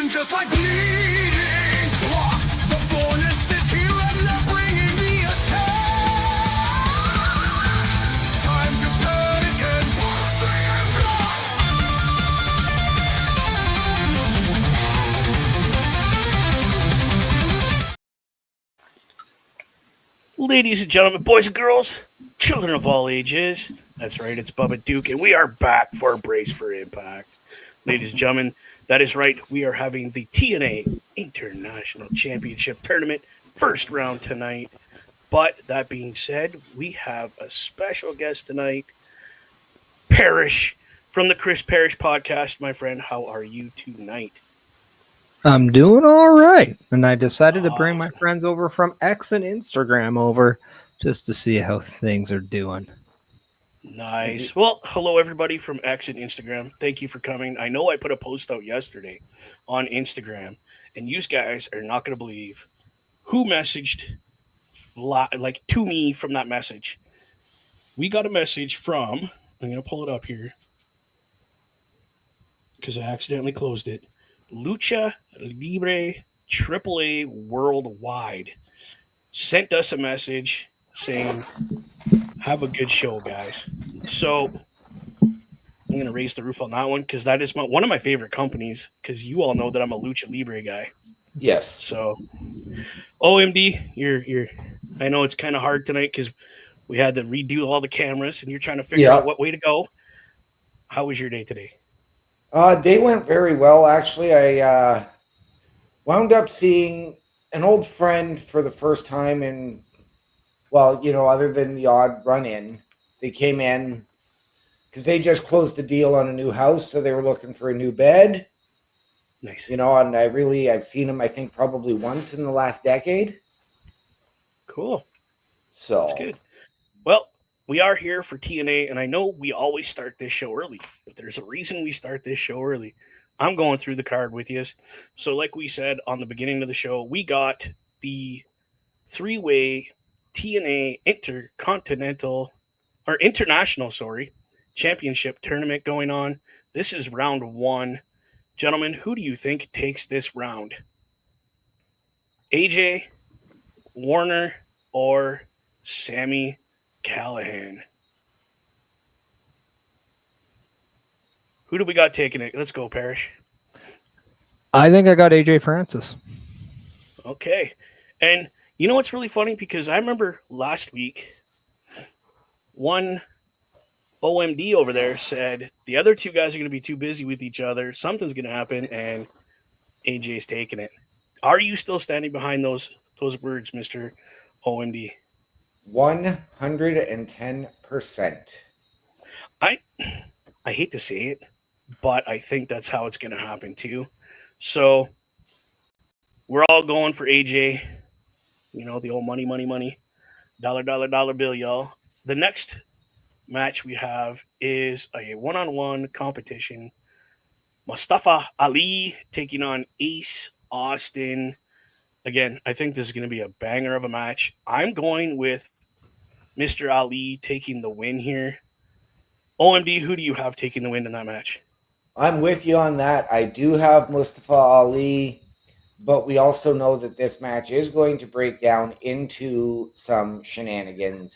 Just like bleeding clocks, the bonus is here and they're bringing the attack. Time to panic and bust the impact. Ladies and gentlemen, boys and girls, children of all ages, that's right, it's Bubba Duke, and we are back for a Brace for Impact. Ladies and gentlemen, that is right. We are having the TNA International Championship Tournament first round tonight. But that being said, we have a special guest tonight, Parrish from the Chris Parrish podcast. My friend, how are you tonight? I'm doing all right. And I decided to bring my friends over from X and Instagram over just to see how things are doing. Nice. Well, hello, everybody from X and Instagram. Thank you for coming. I know I put a post out yesterday on Instagram, and you guys are not going to believe who messaged to me from that message. We got a message from, I'm going to pull it up here because I accidentally closed it, Lucha Libre AAA Worldwide sent us a message saying, have a good show, guys. So I'm going to raise the roof on that one because that is one of my favorite companies because you all know that I'm a Lucha Libre guy. Yes. So OMD, you're I know it's kind of hard tonight because we had to redo all the cameras and you're trying to figure out what way to go. How was your day today? Day went very well, actually. I wound up seeing an old friend for the first time in, well, other than the odd run-in. They came in because they just closed the deal on a new house, so they were looking for a new bed. Nice. And I've seen them, I think, probably once in the last decade. Cool. So that's good. Well, we are here for TNA, and I know we always start this show early, but there's a reason we start this show early. I'm going through the card with you. So like we said on the beginning of the show, we got the three-way TNA International Championship tournament going on. This is round one. Gentlemen, who do you think takes this round? AJ, Warner, or Sami Callihan? Who do we got taking it? Let's go, Parrish. I think I got AJ Francis. Okay. And you know what's really funny? Because I remember last week, one OMD over there said the other two guys are going to be too busy with each other. Something's going to happen, and AJ's taking it. Are you still standing behind those words, Mr. OMD? 110%. I hate to say it, but I think that's how it's going to happen too. So we're all going for AJ. The old money, dollar bill, y'all. The next match we have is a one-on-one competition. Mustafa Ali taking on Ace Austin. Again, I think this is going to be a banger of a match. I'm going with Mr. Ali taking the win here. OMD, who do you have taking the win in that match? I'm with you on that. I do have Mustafa Ali, but we also know that this match is going to break down into some shenanigans,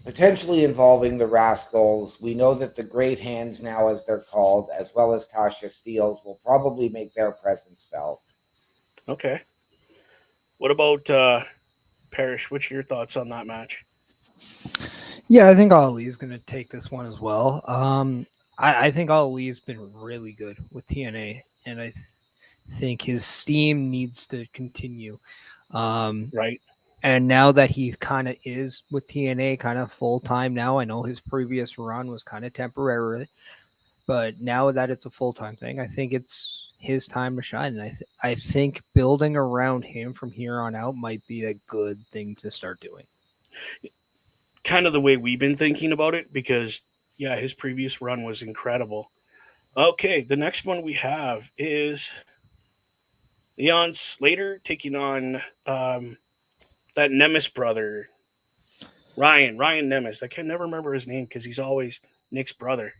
potentially involving the Rascals. We know that the Great Hands now, as they're called, as well as Tasha Steeles, will probably make their presence felt. Okay. What about Parrish? What's your thoughts on that match? Yeah, I think Ali is going to take this one as well. I think Ali has been really good with TNA, and I think his steam needs to continue. Right. And now that he kind of is with TNA kind of full time now, I know his previous run was kind of temporary, but now that it's a full-time thing, I think it's his time to shine. And I think building around him from here on out might be a good thing to start doing. Kind of the way we've been thinking about it, because yeah, his previous run was incredible. Okay, the next one we have is Leon Slater taking on that Nemes brother, Ryan Nemes. I can never remember his name because he's always Nick's brother.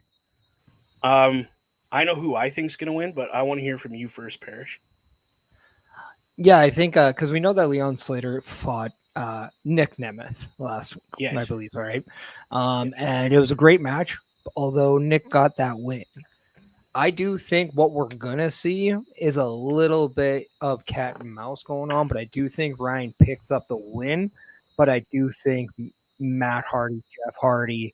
Um, I know who I think's gonna win, but I want to hear from you first, Parrish. Yeah, I think because we know that Leon Slater fought Nick Nemeth last week, I Yes. believe, right? And it was a great match, although Nick got that win. I do think what we're gonna see is a little bit of cat and mouse going on, but I do think Ryan picks up the win. But I do think Matt Hardy, Jeff Hardy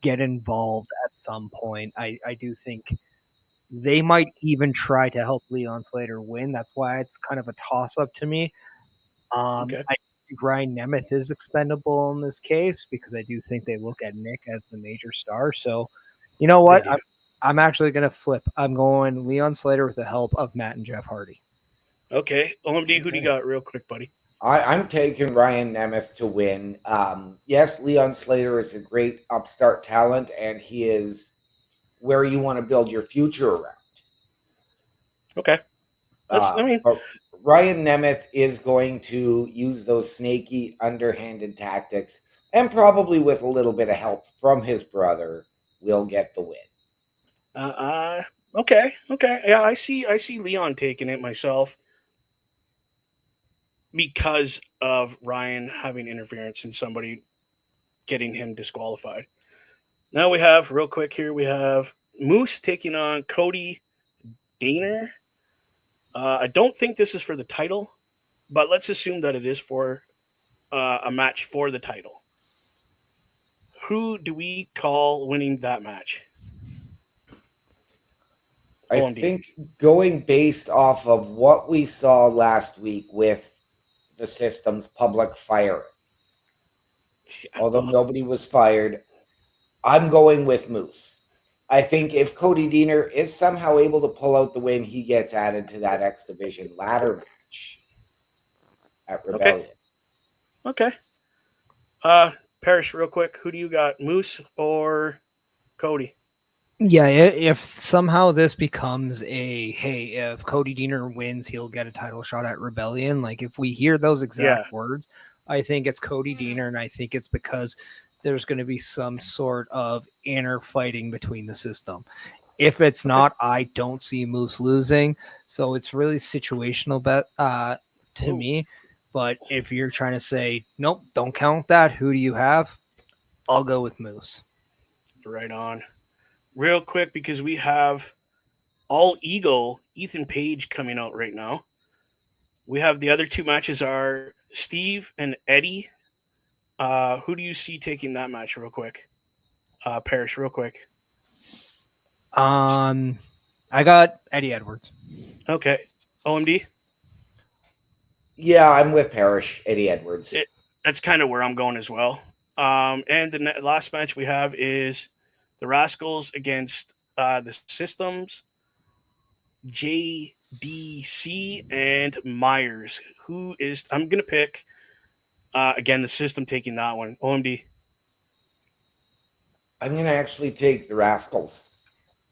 get involved at some point. I do think they might even try to help Leon Slater win. That's why it's kind of a toss up to me. Okay. I think Ryan Nemeth is expendable in this case because I do think they look at Nick as the major star. So, you know what? They do. I'm actually going to flip. I'm going Leon Slater with the help of Matt and Jeff Hardy. Okay, OMD, who do you Okay. got, real quick, buddy? I'm taking Ryan Nemeth to win. Yes, Leon Slater is a great upstart talent, and he is where you want to build your future around. Okay, But Ryan Nemeth is going to use those snaky, underhanded tactics, and probably with a little bit of help from his brother, will get the win. Okay, yeah, I see Leon taking it myself because of Ryan having interference and somebody getting him disqualified. Now we have real quick here. We have Moose taking on Cody Daner. I don't think this is for the title, but let's assume that it is for a match for the title. Who do we call winning that match? I OMD. think going based off of what we saw last week with the system's public firing, although nobody was fired, I'm going with Moose. I think if Cody Deaner is somehow able to pull out the win, he gets added to that X Division ladder match at Rebellion. Okay. Parrish, real quick, who do you got, Moose or Cody? Yeah, if somehow this becomes a hey, if Cody Deaner wins, he'll get a title shot at Rebellion. Like if we hear those exact words, I think it's Cody Deaner, and I think it's because there's going to be some sort of inner fighting between the system. If it's not, I don't see Moose losing. So it's really situational bet to me. But if you're trying to say nope, don't count that, who do you have? I'll go with Moose. Right on. Real quick, because we have All Ego Ethan Page coming out right now. We have the other two matches are Steve and Eddie. Who do you see taking that match, real quick? Parrish, real quick. I got Eddie Edwards. Okay. OMD? Yeah, I'm with Parrish, Eddie Edwards. That's kind of where I'm going as well. And the last match we have is the Rascals against the Systems, JDC, and Myers. I'm going to pick, again, the System taking that one. OMD. I'm going to actually take the Rascals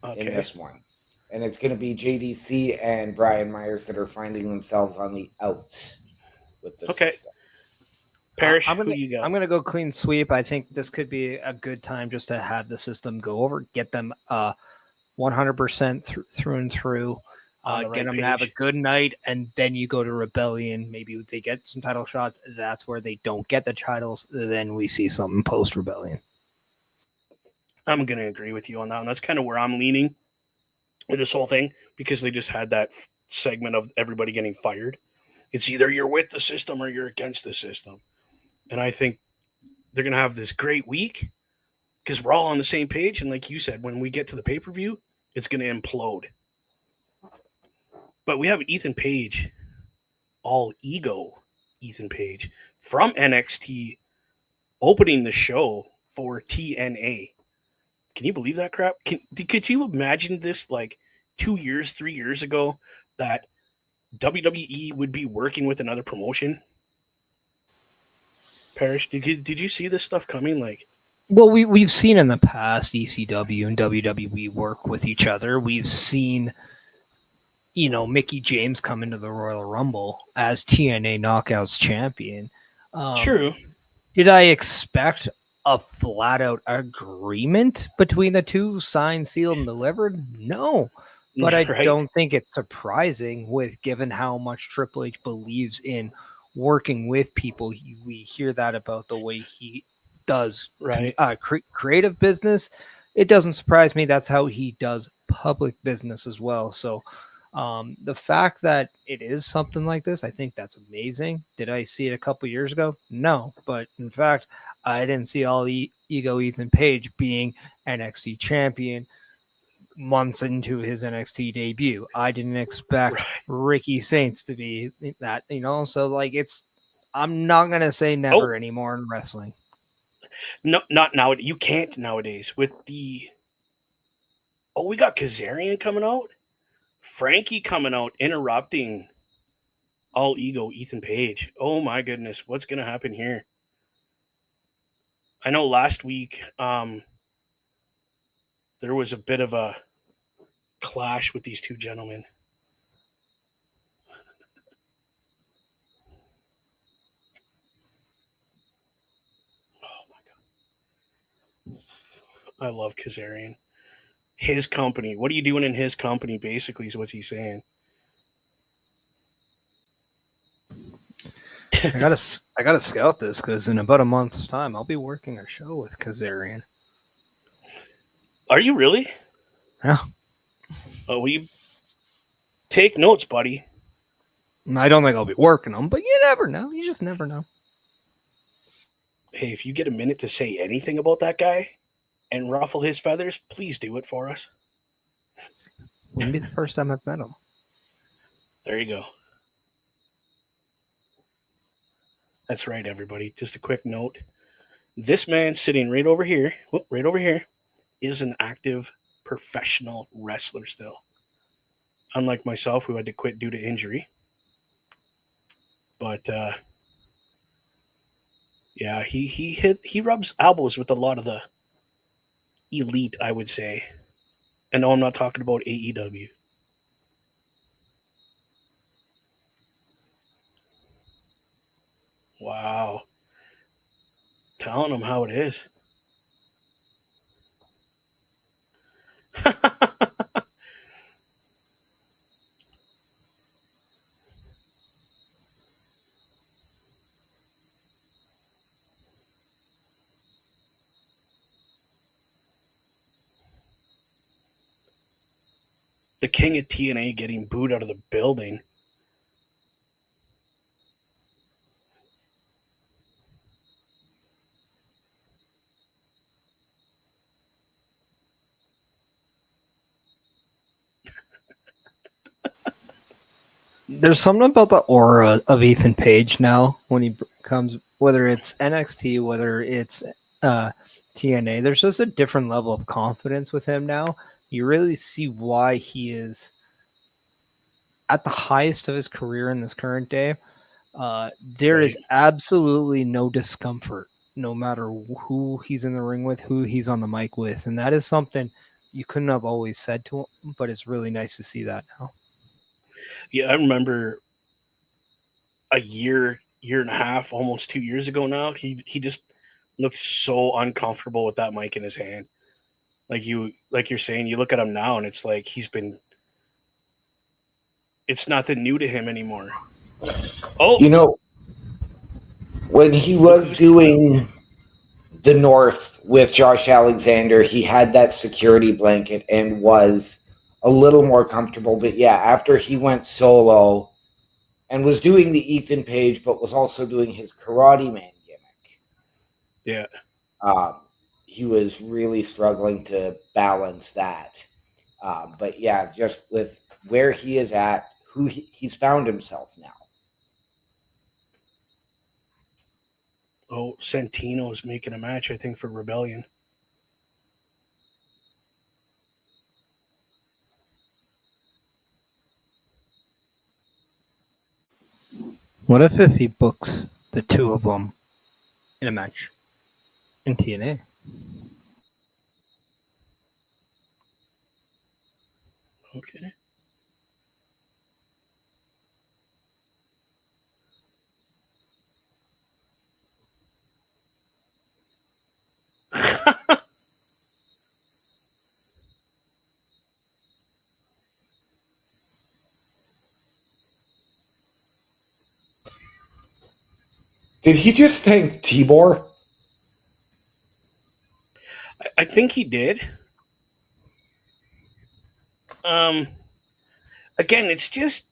in Okay. this one. And it's going to be JDC and Brian Myers that are finding themselves on the outs with the system. Parrish, I'm who do you got? I'm gonna go clean sweep. I think this could be a good time just to have the system go over, get them 100% through and through, On the get right them to have a page. good night, and then you go to Rebellion. Maybe they get some title shots. That's where they don't get the titles. Then we see something post Rebellion. I'm going to agree with you on that one. That's kind of where I'm leaning with this whole thing, because they just had that segment of everybody getting fired. It's either you're with the system or you're against the system. And I think they're going to have this great week because we're all on the same page. And like you said, when we get to the pay-per-view, it's going to implode. But we have Ethan Page, All Ego Ethan Page, from NXT, opening the show for TNA. Can you believe that crap? Could you imagine this like 2 years, 3 years ago that WWE would be working with another promotion? Parrish, did you see this stuff coming? Like, Well, we've seen in the past ECW and WWE work with each other. We've seen, Mickey James come into the Royal Rumble as TNA Knockouts champion. true, Did I expect a flat out agreement between the two, signed, sealed, and delivered? No. But I right? don't think it's surprising with given how much Triple H believes in working with people. We hear that about the way he does Right. creative business. It doesn't surprise me. That's how he does public business as well. So the fact that it is something like this, I think that's amazing. Did I see it a couple years ago? No. But in fact, I didn't see all ego Ethan Page being NXT champion months into his NXT debut. I didn't expect Right. Ricky Saints to be that, So like I'm not gonna say Oh, never anymore in wrestling. no, not now. You can't nowadays with the. Oh, we got Kazarian coming out, Frankie coming out, interrupting all ego Ethan Page. Oh my goodness, what's gonna happen here? I know last week there was a bit of a clash with these two gentlemen. Oh my god, I love Kazarian. His company. What are you doing in his company? Basically, is what he's saying. I gotta scout this because in about a month's time I'll be working a show with Kazarian. Are you really? Yeah. Oh, we take notes, buddy. I don't think I'll be working them, but you never know. You just never know. Hey, if you get a minute to say anything about that guy and ruffle his feathers, please do it for us. Wouldn't be the first time I've met him. There you go. That's right, everybody. Just a quick note. This man sitting right over here, is an active professional wrestler still. Unlike myself, who had to quit due to injury. But yeah, he rubs elbows with a lot of the elite, I would say. And no, I'm not talking about AEW. Wow. Telling them how it is. The king of TNA getting booed out of the building. There's something about the aura of Ethan Page now when he comes, whether it's NXT, whether it's TNA. There's just a different level of confidence with him now. You really see why he is at the highest of his career in this current day. There is Right. absolutely no discomfort, no matter who he's in the ring with, who he's on the mic with, and that is something you couldn't have always said to him. But it's really nice to see that now. Yeah, I remember a year and a half, almost 2 years ago now, he just looked so uncomfortable with that mic in his hand. Like you're saying, you look at him now and it's like it's nothing new to him anymore. Oh, You know, when he look was who's coming out. doing the North with Josh Alexander, he had that security blanket and was a little more comfortable. But yeah, after he went solo and was doing the Ethan Page, but was also doing his Karate Man gimmick, Yeah. um, he was really struggling to balance that. But yeah, just with where he is at, he's found himself now. Oh, Santino's making a match, I think, for Rebellion. What if he books the two of them in a match in TNA? Okay. Did he just thank Tibor? I think he did. Again, it's just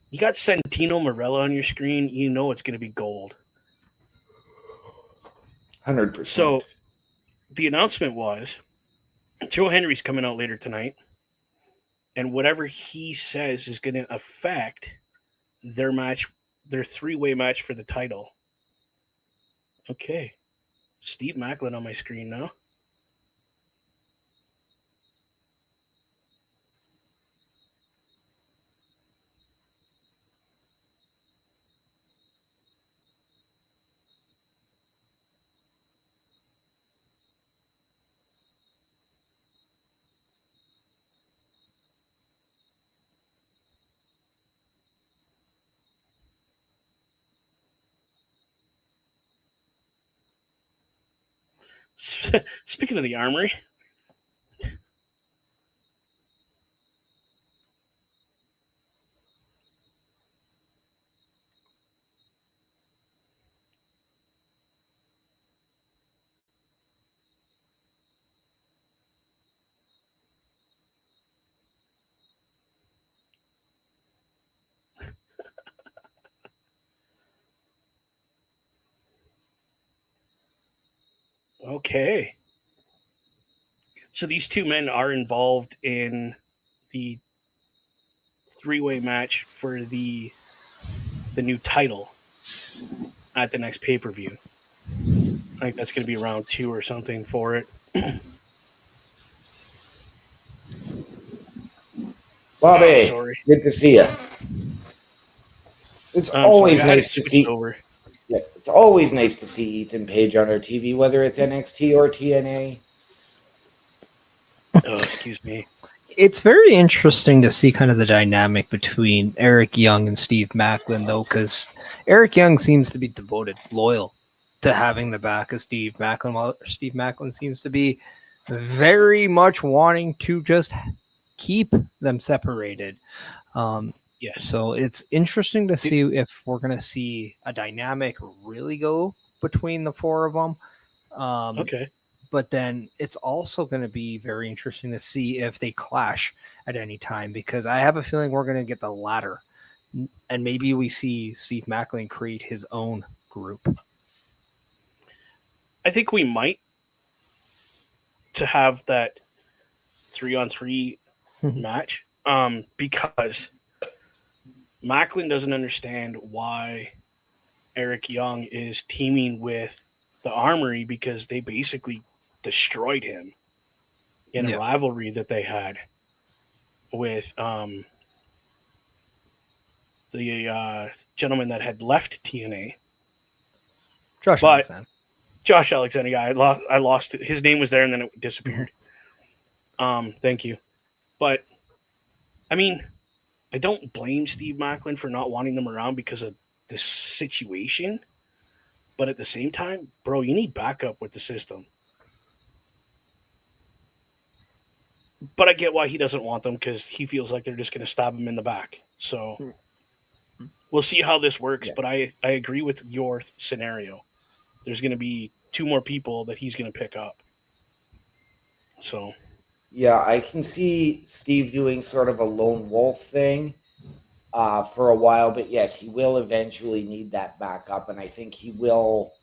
you got Santino Morella on your screen. You know it's going to be gold. 100%. So the announcement was Joe Henry's coming out later tonight, and whatever he says is going to affect their match, their three-way match for the title. Okay, Steve Macklin on my screen now. Speaking of the Armory, okay. So these two men are involved in the three-way match for the new title at the next pay-per-view. I think that's going to be round 2 or something for it. Bobby, Sorry. good to see you. It's So always I had it nice to switched see. over. Yeah, it's always nice to see Ethan Page on our TV, whether it's NXT or TNA. Oh, excuse me. It's very interesting to see kind of the dynamic between Eric Young and Steve Macklin, though, because Eric Young seems to be devoted, loyal to having the back of Steve Macklin, while Steve Macklin seems to be very much wanting to just keep them separated. Yes. So it's interesting to see if we're going to see a dynamic really go between the four of them. Okay. But then it's also going to be very interesting to see if they clash at any time, because I have a feeling we're going to get the latter. And maybe we see Steve Macklin create his own group. I think we might to have that 3-on-3 match because Macklin doesn't understand why Eric Young is teaming with the Armory because they basically destroyed him in a rivalry that they had with the gentleman that had left TNA. Josh Alexander. Josh Alexander, yeah, I lost it. His name was there and then it disappeared. Thank you. But I mean, I don't blame Steve Macklin for not wanting them around because of this situation. But at the same time, bro, you need backup with the system. But I get why he doesn't want them because he feels like they're just going to stab him in the back. So we'll see how this works. Yeah. But I agree with your scenario. There's going to be 2 more people that he's going to pick up. So. Yeah, I can see Steve doing sort of a lone wolf thing for a while. But yes, he will eventually need that backup. And I think he will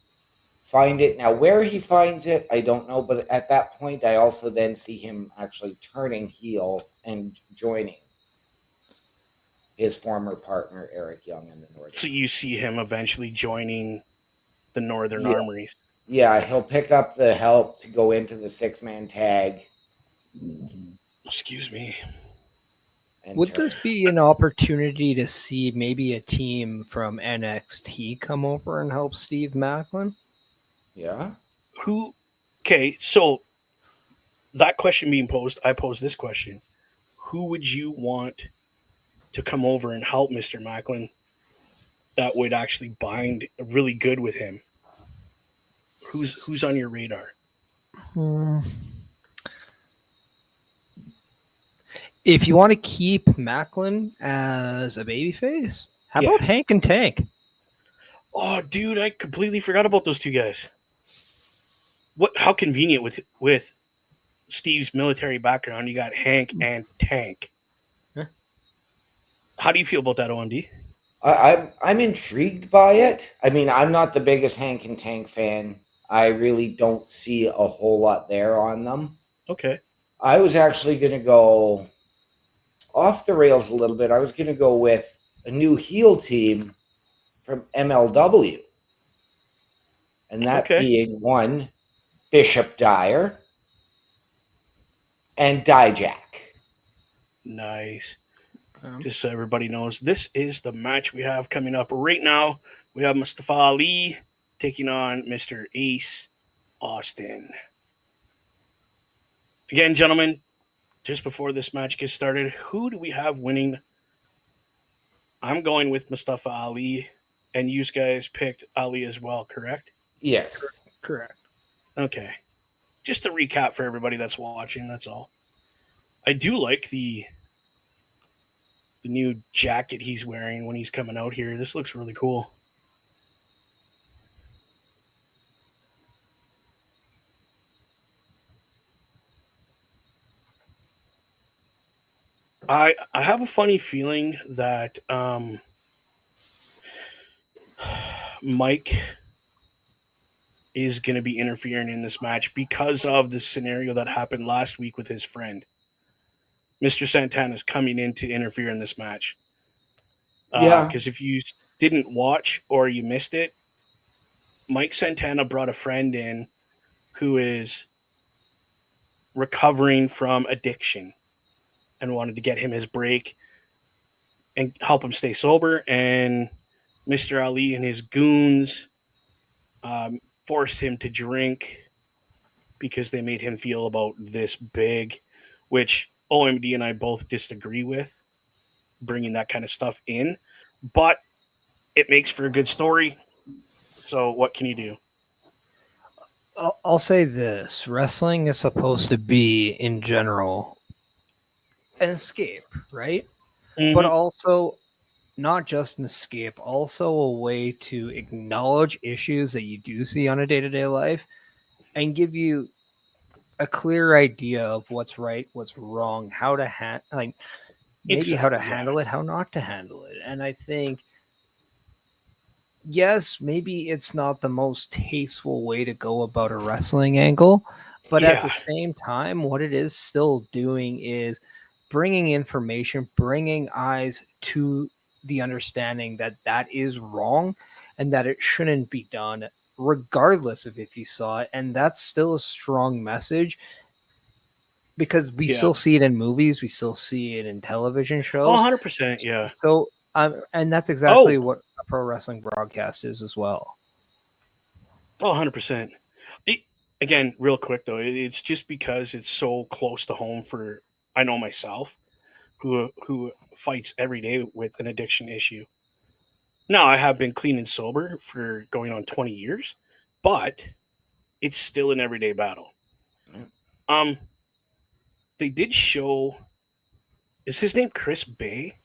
find it. Now, where he finds it, I don't know. But at that point, I also then see him actually turning heel and joining his former partner, Eric Young, in the Northern. So you see him eventually joining the Northern Armories. Yeah, he'll pick up the help to go into the 6-man tag. Excuse me. Would this be an opportunity to see maybe a team from NXT come over and help Steve Macklin? Yeah. Who? Okay, so that question being posed, I pose this question: who would you want to come over and help Mr. Macklin that would actually bind really good with him? Who's on your radar? Hmm. If you want to keep Macklin as a babyface, how Yeah. about Hank and Tank? Oh, dude, I completely forgot about those two guys. What? How convenient with Steve's military background. You got Hank and Tank. Huh? How do you feel about that, OMD? I'm intrigued by it. I mean, I'm not the biggest Hank and Tank fan. I really don't see a whole lot there on them. Okay. I was actually going to go off the rails a little bit. I was going to go with a new heel team from MLW, and that Okay. being one Bishop Dyer and Dijak. Nice. Just so everybody knows, this is the match we have coming up right now. We have Mustafa Ali taking on Mr. Ace Austin. Again, gentlemen, just before this match gets started, who do we have winning? I'm going with Mustafa Ali, and you guys picked Ali as well, correct? Yes. Correct. Okay. Just to recap for everybody that's watching, that's all. I do like the new jacket he's wearing when he's coming out here. This looks really cool. I have a funny feeling that Mike is going to be interfering in this match because of the scenario that happened last week with his friend. Mr. Santana is coming in to interfere in this match. Yeah. Because if you didn't watch or you missed it, Mike Santana brought a friend in who is recovering from addiction and wanted to get him his break and help him stay sober. And Mr. Ali and his goons forced him to drink because they made him feel about this big, which OMD and I both disagree with, bringing that kind of stuff in. But it makes for a good story. So what can you do? I'll say this: wrestling is supposed to be, in general, an escape, right? But Mm-hmm. also not just an escape, also a way to acknowledge issues that you do see on a day-to-day life and give you a clear idea of what's right, what's wrong, how to maybe how to Exactly, yeah. handle it, how not to handle it. And I think, yes, maybe it's not the most tasteful way to go about a wrestling angle, but at the Yeah. same time, what it is still doing is bringing information, bringing eyes to the understanding that that is wrong and that it shouldn't be done, regardless of if you saw it. And that's still a strong message because we Yeah. still see it in movies, we still see it in television Oh, shows. 100%. Yeah. So, and that's exactly what a pro wrestling broadcast is as well. Oh, 100%. Again, real quick, though, it's just because it's so close to home for, I know myself, who fights every day with an addiction issue. Now, I have been clean and sober for going on 20 years, but it's still an everyday battle. Um, they did show, is his name Chris Bay?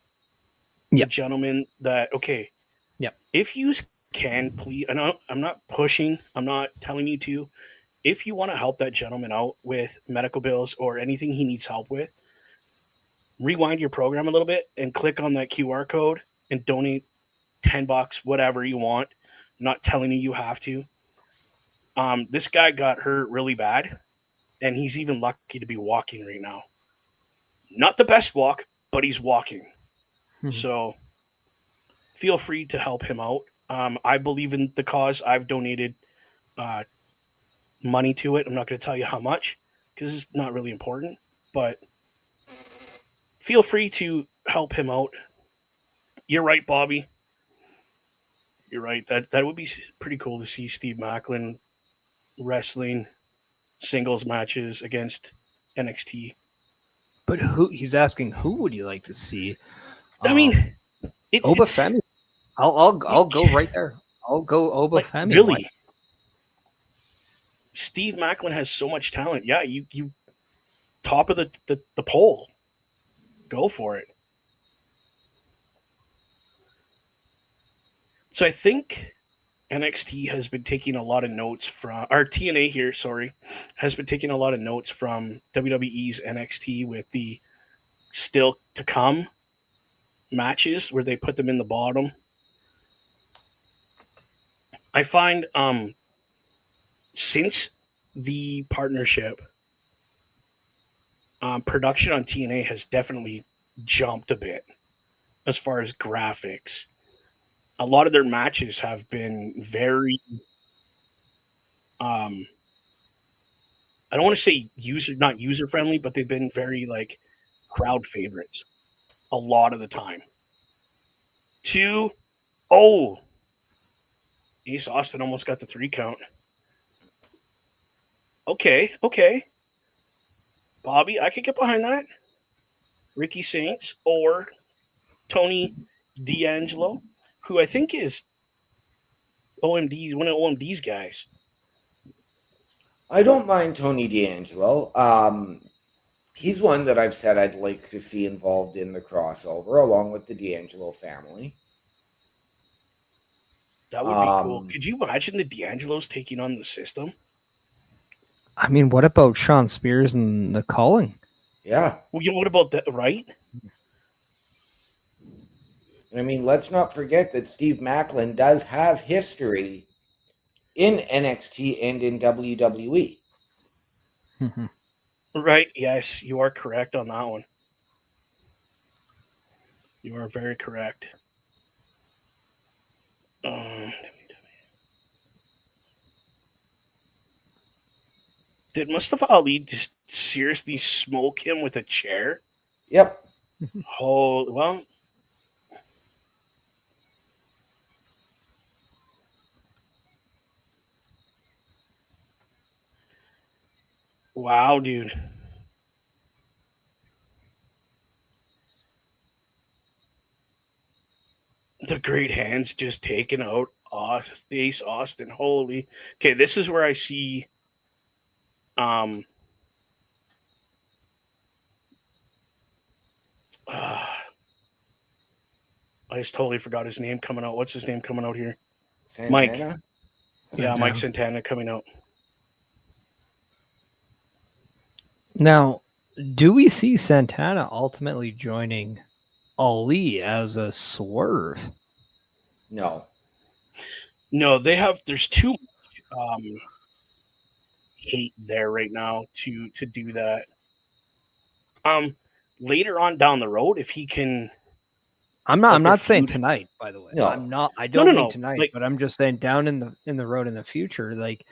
The Yep. gentleman that, okay, Yep. if you can, please, I'm not pushing, I'm not telling you to, if you want to help that gentleman out with medical bills or anything he needs help with, rewind your program a little bit and click on that QR code and donate $10, whatever you want. I'm not telling you you have to. This guy got hurt really bad, and he's even lucky to be walking right now. Not the best walk, but he's walking. Mhm. So feel free to help him out. I believe in the cause. I've donated money to it. I'm not going to tell you how much because it's not really important, but feel free to help him out. You're right, Bobby. You're right. That would be pretty cool to see Steve Macklin wrestling singles matches against NXT. But who he's asking who would you like to see? I mean, it's Oba Femi. I'll go right there. I'll go Oba like Femi. really. Steve Macklin has so much talent. Yeah, you top of the pole. Go for it. So I think NXT has been taking a lot of notes from, or TNA here, sorry, has been taking a lot of notes from WWE's NXT with the still to come matches where they put them in the bottom. I find since the partnership, production on TNA has definitely jumped a bit as far as graphics. A lot of their matches have been very I don't want to say not user friendly, but they've been very like crowd favorites a lot of the time. Oh, Ace Austin almost got the 3 count. Okay. Bobby, I could get behind that. Ricky Saints or Tony D'Angelo, who I think is OMD, one of OMD's guys. I don't mind Tony D'Angelo. He's one that I've said I'd like to see involved in the crossover, along with the D'Angelo family. That would be cool. Could you imagine the D'Angelos taking on the system? I mean, what about Sean Spears and the Calling? Yeah. Well, what about that, right? I mean, let's not forget that Steve Macklin does have history in NXT and in WWE. Right. Yes, you are correct on that one. You are very correct. Did Mustafa Ali just seriously smoke him with a chair? Yep. Oh, well. Wow, dude. The great hands just taking out Ace Austin. Holy. Okay, this is where I see I just totally forgot his name coming out. What's his name coming out here? Santana? Mike. Santana. Yeah, Mike Santana coming out. Now, do we see Santana ultimately joining Ali as a swerve? No. No, there's too much hate there right now to do that. Later on down the road, if he can, I'm not saying tonight, by the way. No. I don't mean No. tonight, Like, but I'm just saying down in the road in the future, like,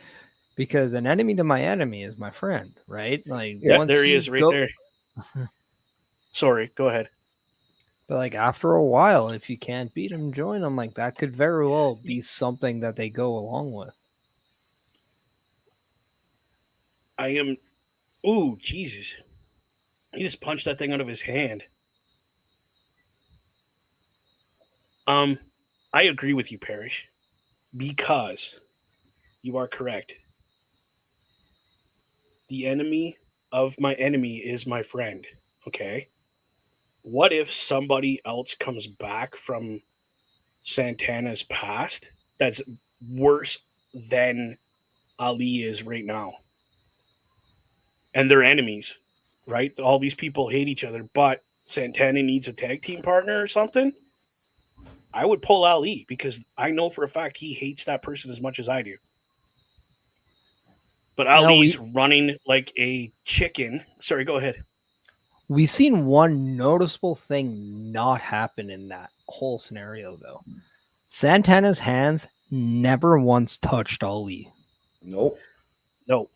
because an enemy to my enemy is my friend, right? Like, yeah, there he is, right there. Sorry, go ahead. But like after a while, if you can't beat him, join him. Like that could very well be something that they go along with. Ooh, Jesus. He just punched that thing out of his hand. I agree with you, Parrish, because you are correct. The enemy of my enemy is my friend. Okay. What if somebody else comes back from Santana's past that's worse than Ali is right now? And they're enemies, right? All these people hate each other, but Santana needs a tag team partner or something. I would pull Ali because I know for a fact he hates that person as much as I do. But Ali's running like a chicken. Sorry, go ahead. We've seen one noticeable thing not happen in that whole scenario, though. Santana's hands never once touched Ali. Nope. No.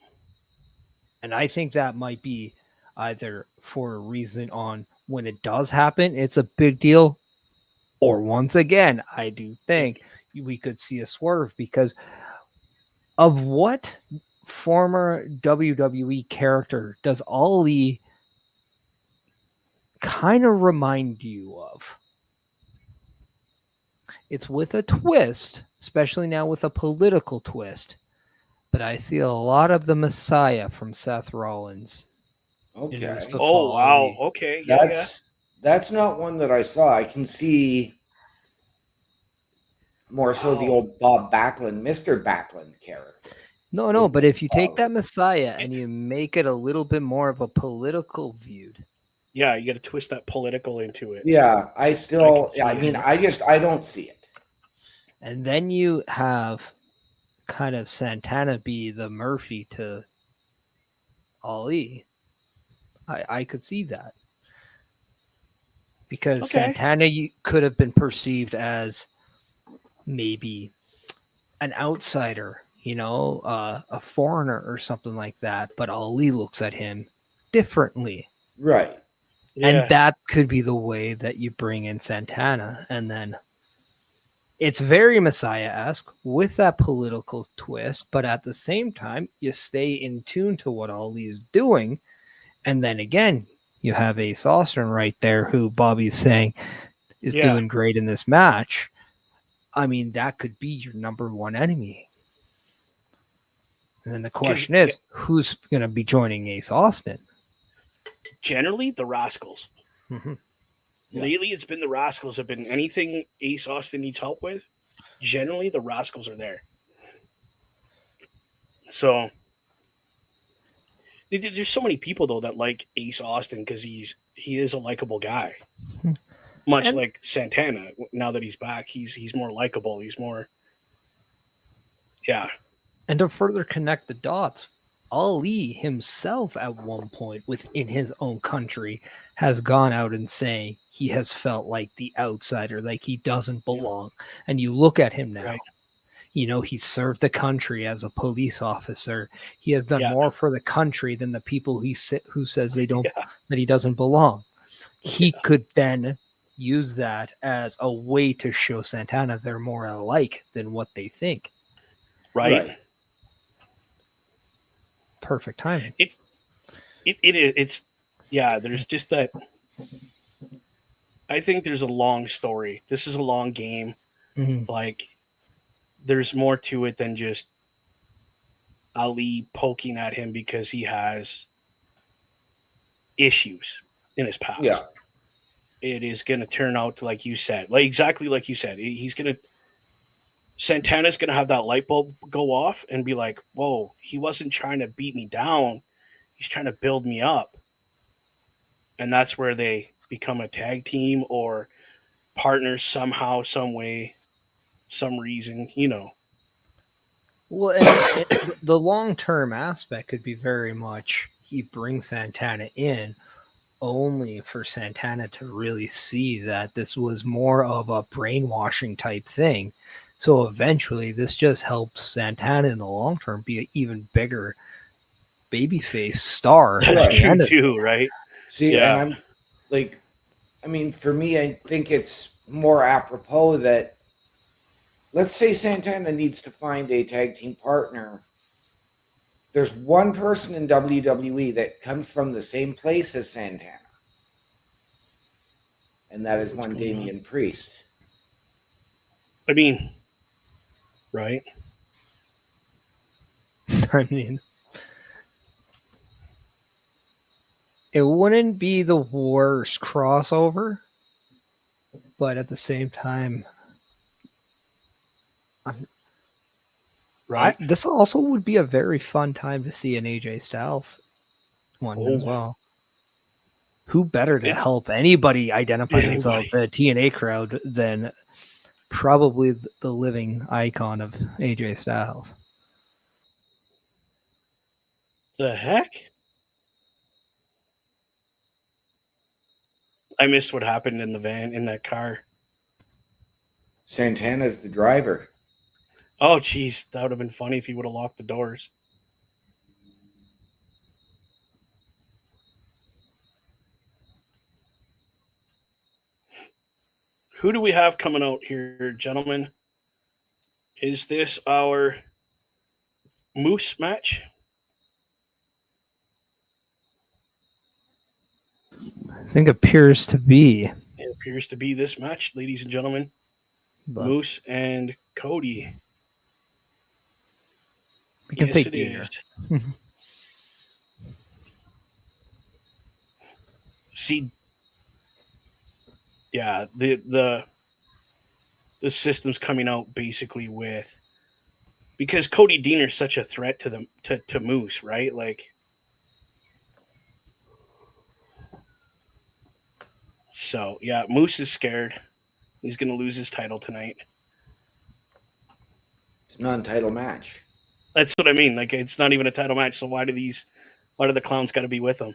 And I think that might be either for a reason on when it does happen, it's a big deal. Or once again, I do think we could see a swerve because of what former WWE character does Ali kind of remind you of? It's with a twist, especially now with a political twist. But I see a lot of the Messiah from Seth Rollins in Okay. Mustafa Oh wow. Ali. Okay. Yeah. That's not one that I saw. I can see more so the Wow. old Bob Backlund, Mr. Backlund character. No, but if you take Oh. that Messiah and you make it a little bit more of a political viewed, Yeah. You got to twist that political into it. Yeah, I can see I it. mean, I don't see it. and then you have kind of Santana be the Murphy to Ali, I could see that. Because Okay. Santana could have been perceived as maybe an outsider, a foreigner or something like that. But Ali looks at him differently. Right. Yeah. And that could be the way that you bring in Santana. And then it's very Messiah-esque with that political twist. But at the same time, you stay in tune to what Ali's doing. And then again, you have Ace Austin right there, who Bobby's saying is doing great in this match. I mean, that could be your number one enemy. And then the question is, who's going to be joining Ace Austin? Generally, the Rascals. Mm-hmm. Yeah. Lately, it's been the Rascals have been anything Ace Austin needs help with. Generally, the Rascals are there. So there's so many people though that like Ace Austin because he is a likable guy. Much And- like Santana. Now that he's back, he's more likable. He's more. Yeah. And to further connect the dots, Ali himself at one point within his own country has gone out and saying he has felt like the outsider, like he doesn't belong. And you look at him now. Right. He served the country as a police officer. He has done Yeah. more for the country than the people who says they don't that he doesn't belong. He could then use that as a way to show Santana they're more alike than what they think. Right. Perfect timing. It's there's just that. I think there's a long story. This is a long game. Mhm. Like, there's more to it than just Ali poking at him because he has issues in his past. Yeah. It is going to turn out to, like you said, exactly like you said, Santana's going to have that light bulb go off and be like, whoa, he wasn't trying to beat me down. He's trying to build me up. And that's where they become a tag team or partners somehow, some way, some reason, Well, and the long-term aspect could be very much he brings Santana in only for Santana to really see that this was more of a brainwashing type thing. So eventually this just helps Santana in the long term be an even bigger babyface star. That's at the true end of it. too, right? See, Yeah. and I'm like, I mean, for me, I think it's more apropos that let's say Santana needs to find a tag team partner. There's one person in WWE that comes from the same place as Santana, and that is What's one going on? Damian Priest. I mean, right? I mean, it wouldn't be the worst crossover, but at the same time, Right. this also would be a very fun time to see an AJ Styles one as Oh. well. Who better to It's- help anybody identify themselves, Anybody. the TNA crowd, than probably the living icon of AJ Styles? The heck? I missed what happened in the van, in that car. Santana's the driver. Oh, geez. That would have been funny if he would have locked the doors. who do we have coming out here, gentlemen? Is this our Moose match? I think appears to be. It appears to be this match, ladies and gentlemen. But Moose and Cody. we can Yes, say it Diener. is. See, yeah, the system's coming out basically with, because Cody Deaner's such a threat to them to Moose, right? Like, so yeah, Moose is scared. He's gonna lose his title tonight. It's a non-title match. That's what I mean. Like, it's not even a title match. So why do the clowns got to be with him?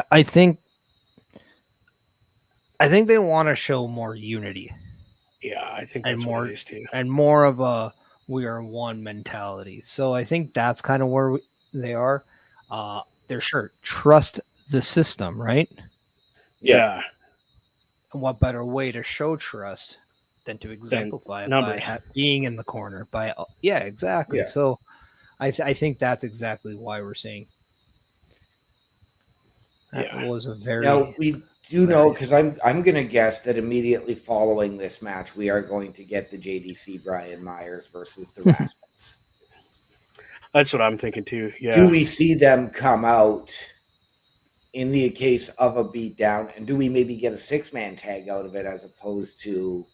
I think they want to show more unity Yeah, I think and that's more what it is too. and more of a we are one mentality. So I think that's kind of where they are. They're sure trust the system, right? Yeah, And what better way to show trust than to exemplify it by numbers. being in the corner? Yeah, exactly. Yeah. So I think that's exactly why we're seeing. That Yeah. was a very Now we do know, because I'm going to guess that immediately following this match, we are going to get the JDC Brian Myers versus the Rascals. That's what I'm thinking too. Yeah. Do we see them come out in the case of a beatdown, and do we maybe get a 6-man tag out of it as opposed to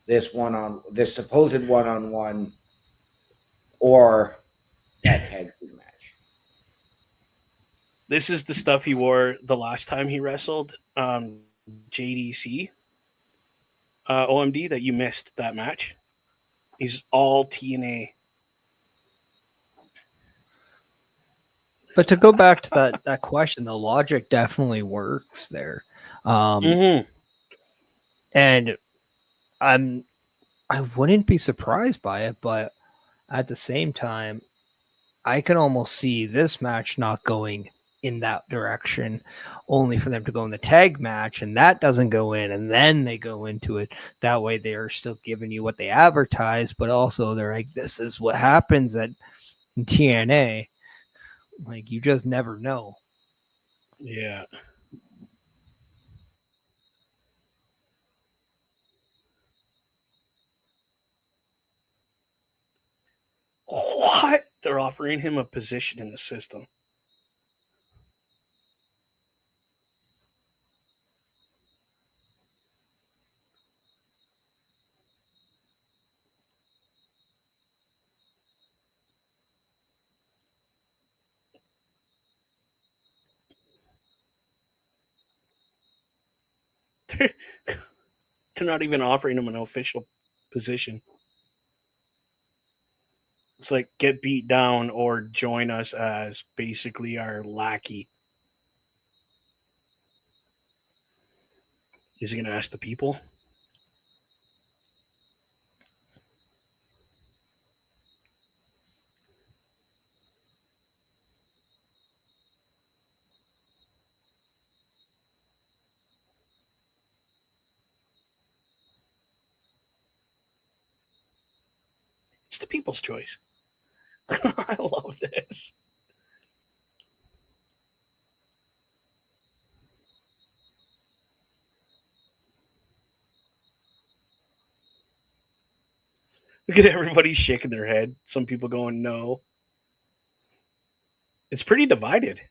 this supposed one-on-one or that tag team match? This is the stuff he wore the last time he wrestled JDC OMD that you missed that match. He's all TNA. But to go back to that question, the logic definitely works there. Mm-hmm. And I wouldn't be surprised by it, but at the same time, I can almost see this match not going in that direction, only for them to go in the tag match, and that doesn't go in, and then they go into it. That way, they are still giving you what they advertise, but also they're like, this is what happens at TNA. Like, you just never know. Yeah. What? They're offering him a position in the system. They're, they're not even offering him an official position. It's like, get beat down or join us as basically our lackey. Is he going to ask the people? It's the people's choice. I love this. Look at everybody shaking their head. Some people going, no. It's pretty divided.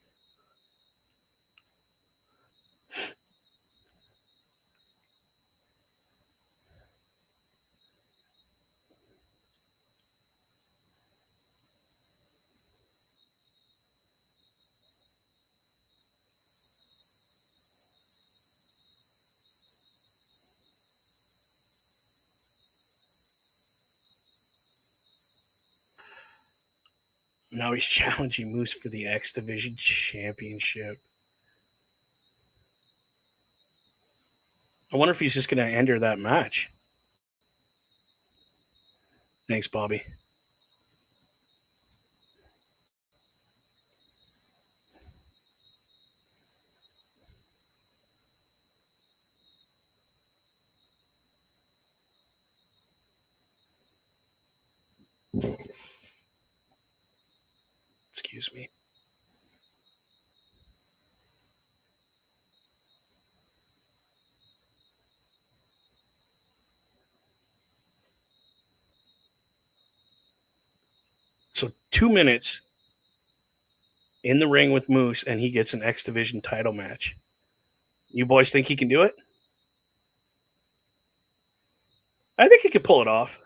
Now he's challenging Moose for the X Division Championship. I wonder if he's just going to enter that match. Thanks, Bobby. Excuse me. So 2 minutes in the ring with Moose, and he gets an X Division title match. You boys think he can do it? I think he could pull it off.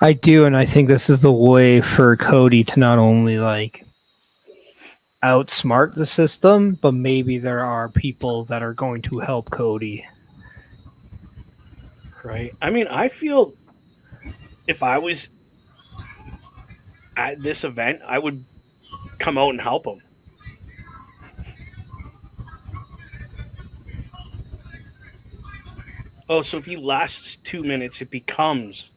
I do, and I think this is the way for Cody to not only like outsmart the system, but maybe there are people that are going to help Cody. Right. I mean, I feel if I was at this event, I would come out and help him. Oh, so if he lasts 2 minutes, it becomes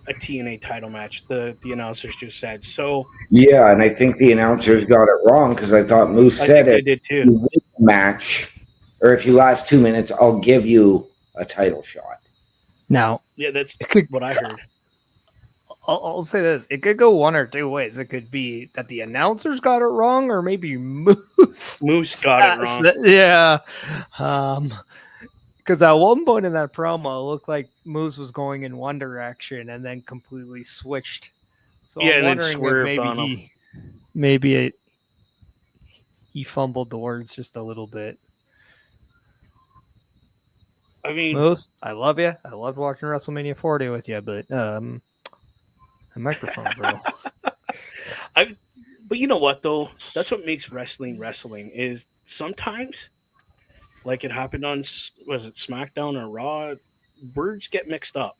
a TNA title match. The announcers just said. So Yeah, and I think the announcers got it wrong because I thought Moose I said think they it. did You too. win the match, or if you last 2 minutes, I'll give you a title shot. Now, Yeah, that's it could, what I heard. I'll say this: it could go one or two ways. It could be that the announcers got it wrong, or maybe Moose Got it wrong. Yeah, because at one point in that promo, it looked like Moose was going in one direction and then completely switched. So Yeah, I'm and then wondering if swerved on him. he fumbled the words just a little bit. I mean, Moose, I love you. I loved watching WrestleMania 40 with you, but the microphone, bro. but you know what though? That's what makes wrestling is sometimes, like it happened on was it SmackDown or Raw, words get mixed up.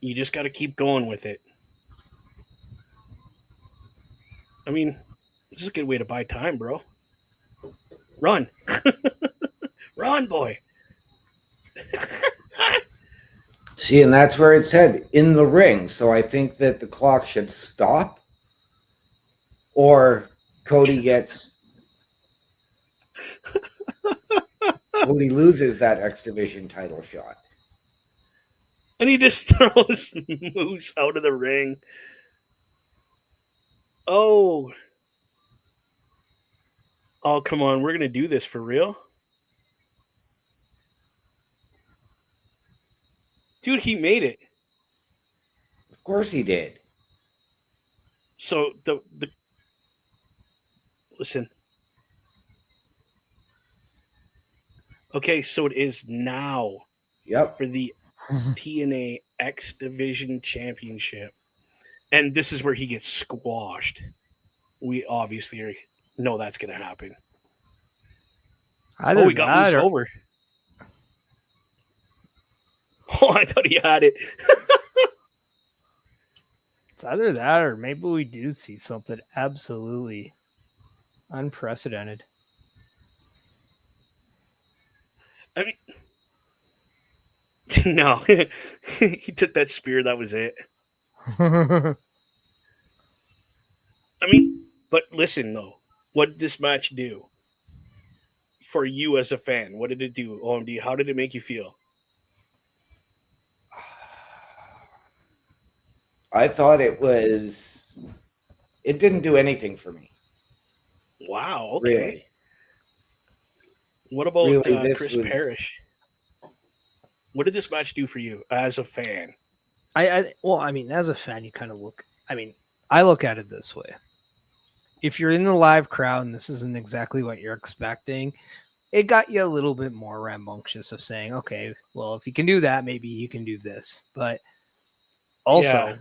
You just got to keep going with it. I mean, this is a good way to buy time, bro. Run, run, boy. See, and that's where it said in the ring. So I think that the clock should stop, or Cody loses that X Division title shot. And he just throws Moose out of the ring. Oh, come on, we're gonna do this for real, dude. He made it. Of course he did. So the listen. Okay, so it is now Yep. for the TNA X Division Championship. And this is where he gets squashed. We obviously know that's going to happen. Either we got Moose over. Oh, I thought he had it. It's either that or maybe we do see something absolutely unprecedented. I mean, no. He took that spear. That was it. I mean, but listen, though. What did this match do for you as a fan? What did it do, OMD? How did it make you feel? I thought it didn't do anything for me. Well, okay. Really. What about Really, Chris Parrish? What did this match do for you as a fan? Well, I mean, as a fan, you kind of look. I mean, I look at it this way: if you're in the live crowd and this isn't exactly what you're expecting, it got you a little bit more rambunctious of saying, "Okay, well, if you can do that, maybe you can do this." But also,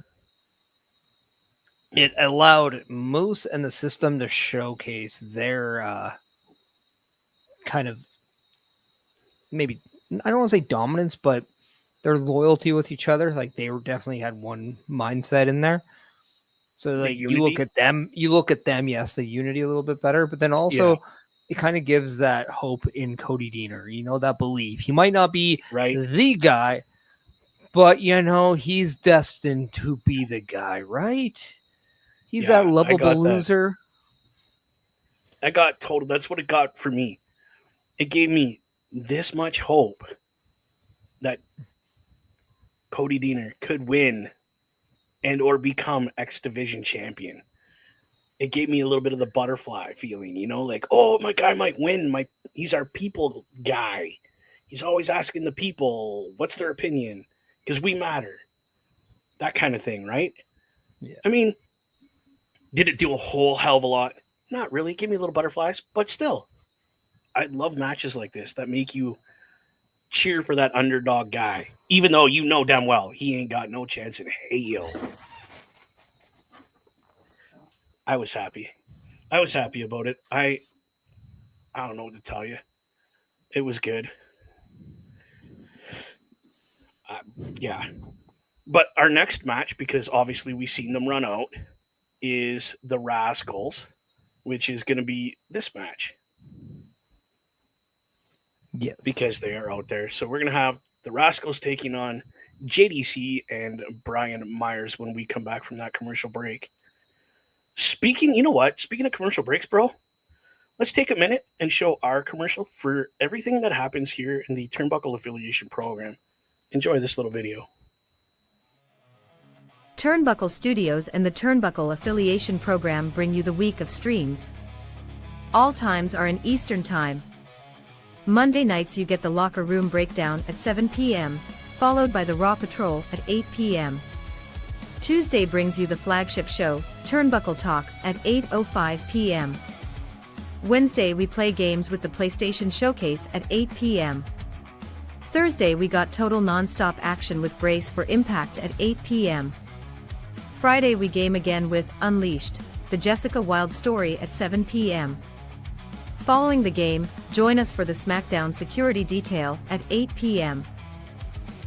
it allowed Moose and the system to showcase their kind of maybe, I don't want to say dominance, but their loyalty with each other. Like they were definitely had one mindset in there. So like you look at them, yes, the unity a little bit better, but then also it kind of gives that hope in Cody Deaner, that belief. He might not be the guy, but he's destined to be the guy, right? He's that lovable loser. I got total. That's what it got for me. it gave me this much hope that Cody Deaner could win and or become X Division champion. It gave me a little bit of the butterfly feeling, like, oh, my guy might win. He's our people guy. He's always asking the people what's their opinion because we matter. That kind of thing, right? Yeah. I mean, did it do a whole hell of a lot? Not really. Give me little butterflies, but still, I love matches like this that make you cheer for that underdog guy, even though you know damn well he ain't got no chance in hell. I was happy. I was happy about it. I don't know what to tell you. It was good. Yeah. But our next match, because obviously we've seen them run out, is the Rascals, which is going to be this match. Yes. Because they are out there. So we're going to have the Rascals taking on JDC and Brian Myers when we come back from that commercial break. You know what? Speaking of commercial breaks, bro, let's take a minute and show our commercial for everything that happens here in the Turnbuckle Affiliation Program. Enjoy this little video. Turnbuckle Studios and the Turnbuckle Affiliation Program bring you the week of streams. All times are in Eastern Time. Monday nights you get the Locker Room Breakdown at 7 p.m., followed by the Raw Patrol at 8 p.m. Tuesday brings you the flagship show, Turnbuckle Talk, at 8:05 p.m. Wednesday we play games with the PlayStation Showcase at 8 p.m. Thursday we got total non-stop action with Brace for Impact at 8 p.m. Friday we game again with Unleashed, the Jessica Wilde story at 7 p.m. Following the game, join us for the SmackDown Security Detail at 8 p.m.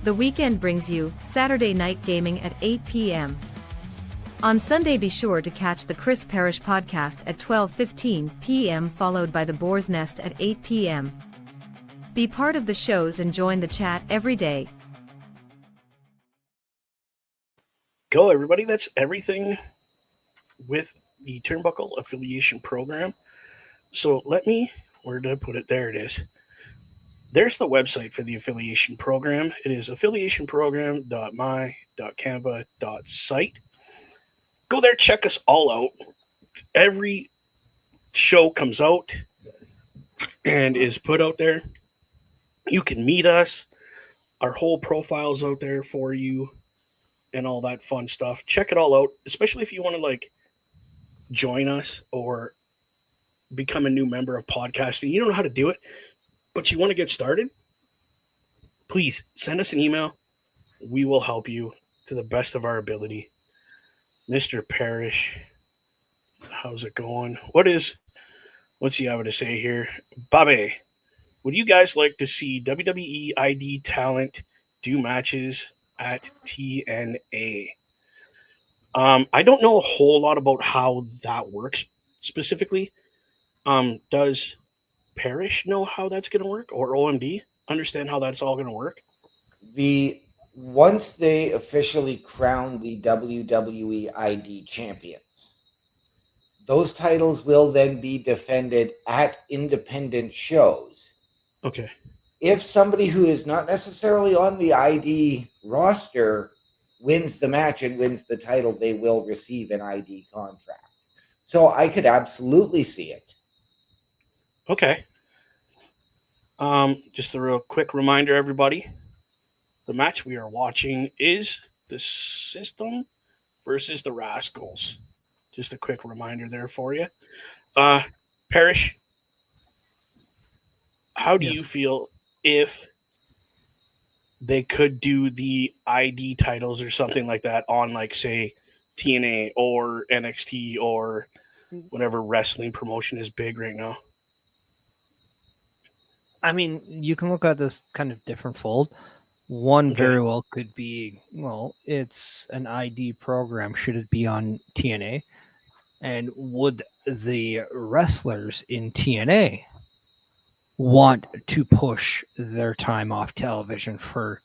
The weekend brings you Saturday Night Gaming at 8 p.m. On Sunday be sure to catch the Chris Parrish podcast at 12:15 p.m. followed by the Boar's Nest at 8 p.m. Be part of the shows and join the chat every day. Go, everybody. That's everything with the Turnbuckle Affiliation Program. So where did I put it? There it is. There's the website for the affiliation program. It is affiliationprogram.my.canva.site. Go there, check us all out. Every show comes out and is put out there. You can meet us. Our whole profile's out there for you and all that fun stuff. Check it all out, especially if you want to join us or become a new member of podcasting. You don't know how to do it, but you want to get started? Please send us an email. We will help you to the best of our ability. Mr. Parrish, how's it going? What's he having to say here? Bobby, would you guys like to see WWE ID talent do matches at TNA? I don't know a whole lot about how that works specifically. Does Parrish know how that's going to work, or OMD understand how that's all going to work? Once they officially crown the WWE ID champions, those titles will then be defended at independent shows. Okay. If somebody who is not necessarily on the ID roster wins the match and wins the title, they will receive an ID contract. So I could absolutely see it. Okay. Just a real quick reminder, everybody. The match we are watching is the System versus the Rascals. Just a quick reminder there for you. Parrish, how do you feel if they could do the ID titles or something like that on, say, TNA or NXT or whatever wrestling promotion is big right now? I mean, you can look at this kind of different fold. One very well could be, it's an ID program. Should it be on TNA? And would the wrestlers in TNA want to push their time off television for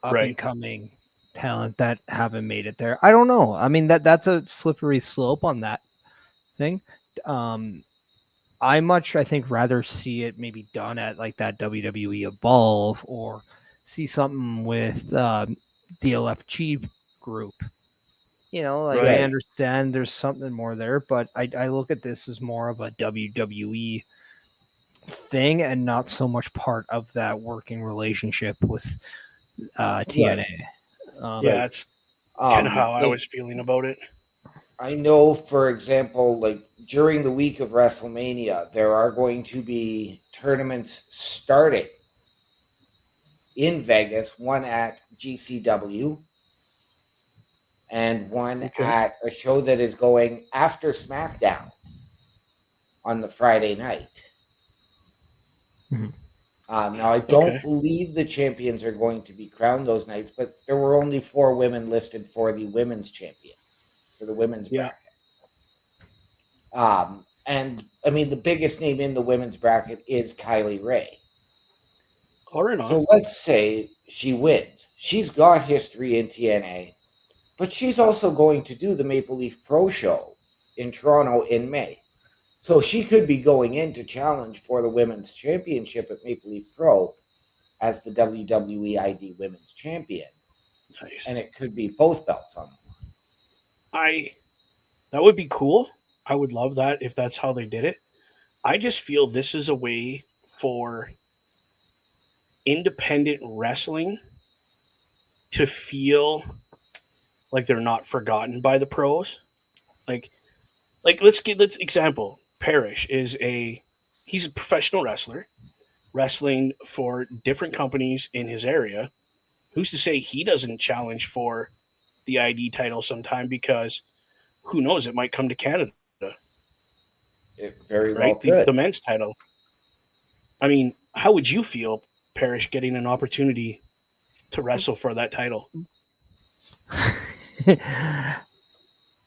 up-and-coming talent that haven't made it there? I don't know. I mean, that's a slippery slope on that thing. I think rather see it maybe done at like that WWE Evolve, or see something with the LFG group. You know, like I Right. understand there's something more there, but I look at this as more of a WWE thing and not so much part of that working relationship with TNA. Yeah, that's kind of how I Like, was feeling about it. I know, for example, like during the week of WrestleMania, there are going to be tournaments starting in Vegas, one at GCW and one Okay. at a show that is going after SmackDown on the Friday night. Mhm. Now, I don't Okay. believe the champions are going to be crowned those nights, but there were only 4 women listed for the women's champion, for the women's Yeah. bracket. And I mean, the biggest name in the women's bracket is Kylie Ray. All right on. So let's say she wins. She's got history in TNA, but she's also going to do the Maple Leaf Pro Show in Toronto in May. So she could be going in to challenge for the women's championship at Maple Leaf Pro as the WWE ID Women's Champion. Nice. And it could be both belts on the line. That would be cool. I would love that if that's how they did it. I just feel this is a way for independent wrestling to feel like they're not forgotten by the pros. Like let's example. Parrish he's a professional wrestler wrestling for different companies in his area. Who's to say he doesn't challenge for the ID title sometime, because who knows, it might come to Canada, It very well right? could. The men's title. I mean, how would you feel, Parrish, getting an opportunity to wrestle for that title?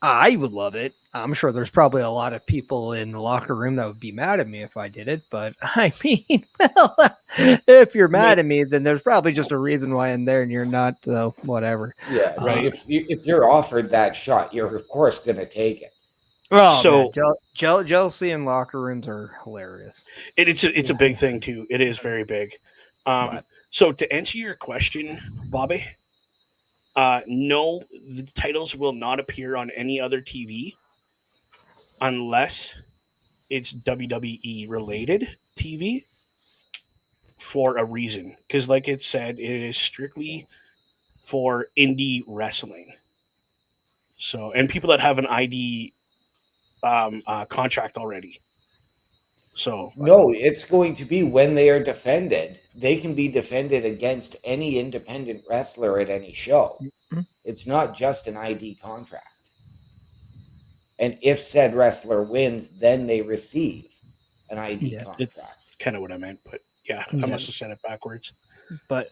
I would love it. I'm sure there's probably a lot of people in the locker room that would be mad at me if I did it. But I mean, well, if you're mad at me, then there's probably just a reason why I'm there and you're not. So whatever. Yeah, Right. If you're offered that shot, you're of course going to take it. Oh, So man, jealousy in locker rooms are hilarious. it's a big thing too. It is very big. But So to answer your question, Bobby, no, the titles will not appear on any other TV unless it's WWE related TV for a reason. Because, like it said, it is strictly for indie wrestling. So, and people that have an ID contract already. So, No, it's going to be when they are defended. They can be defended against any independent wrestler at any show. Mhm. It's not just an ID contract. And if said wrestler wins, then they receive an ID Yeah. contract. kind of what I meant, but yeah, I Yeah. must have said it backwards. but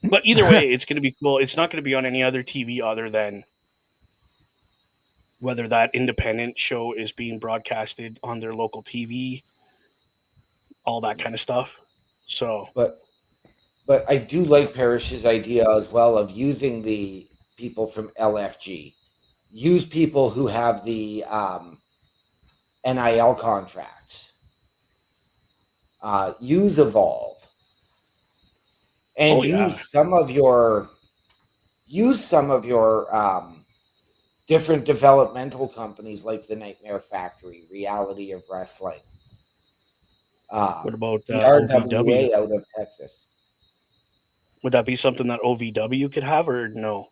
But either way, it's going to be cool. It's not going to be on any other TV other than whether that independent show is being broadcasted on their local TV, all that kind of stuff. So, But I do like Parrish's idea as well of using the people from LFG. Use people who have the NIL contracts. Use Evolve. And Oh, yeah. use some of your different developmental companies like the Nightmare Factory, Reality of Wrestling, What about the OVW? RWA out of Texas. Would that be something that OVW could have, or no?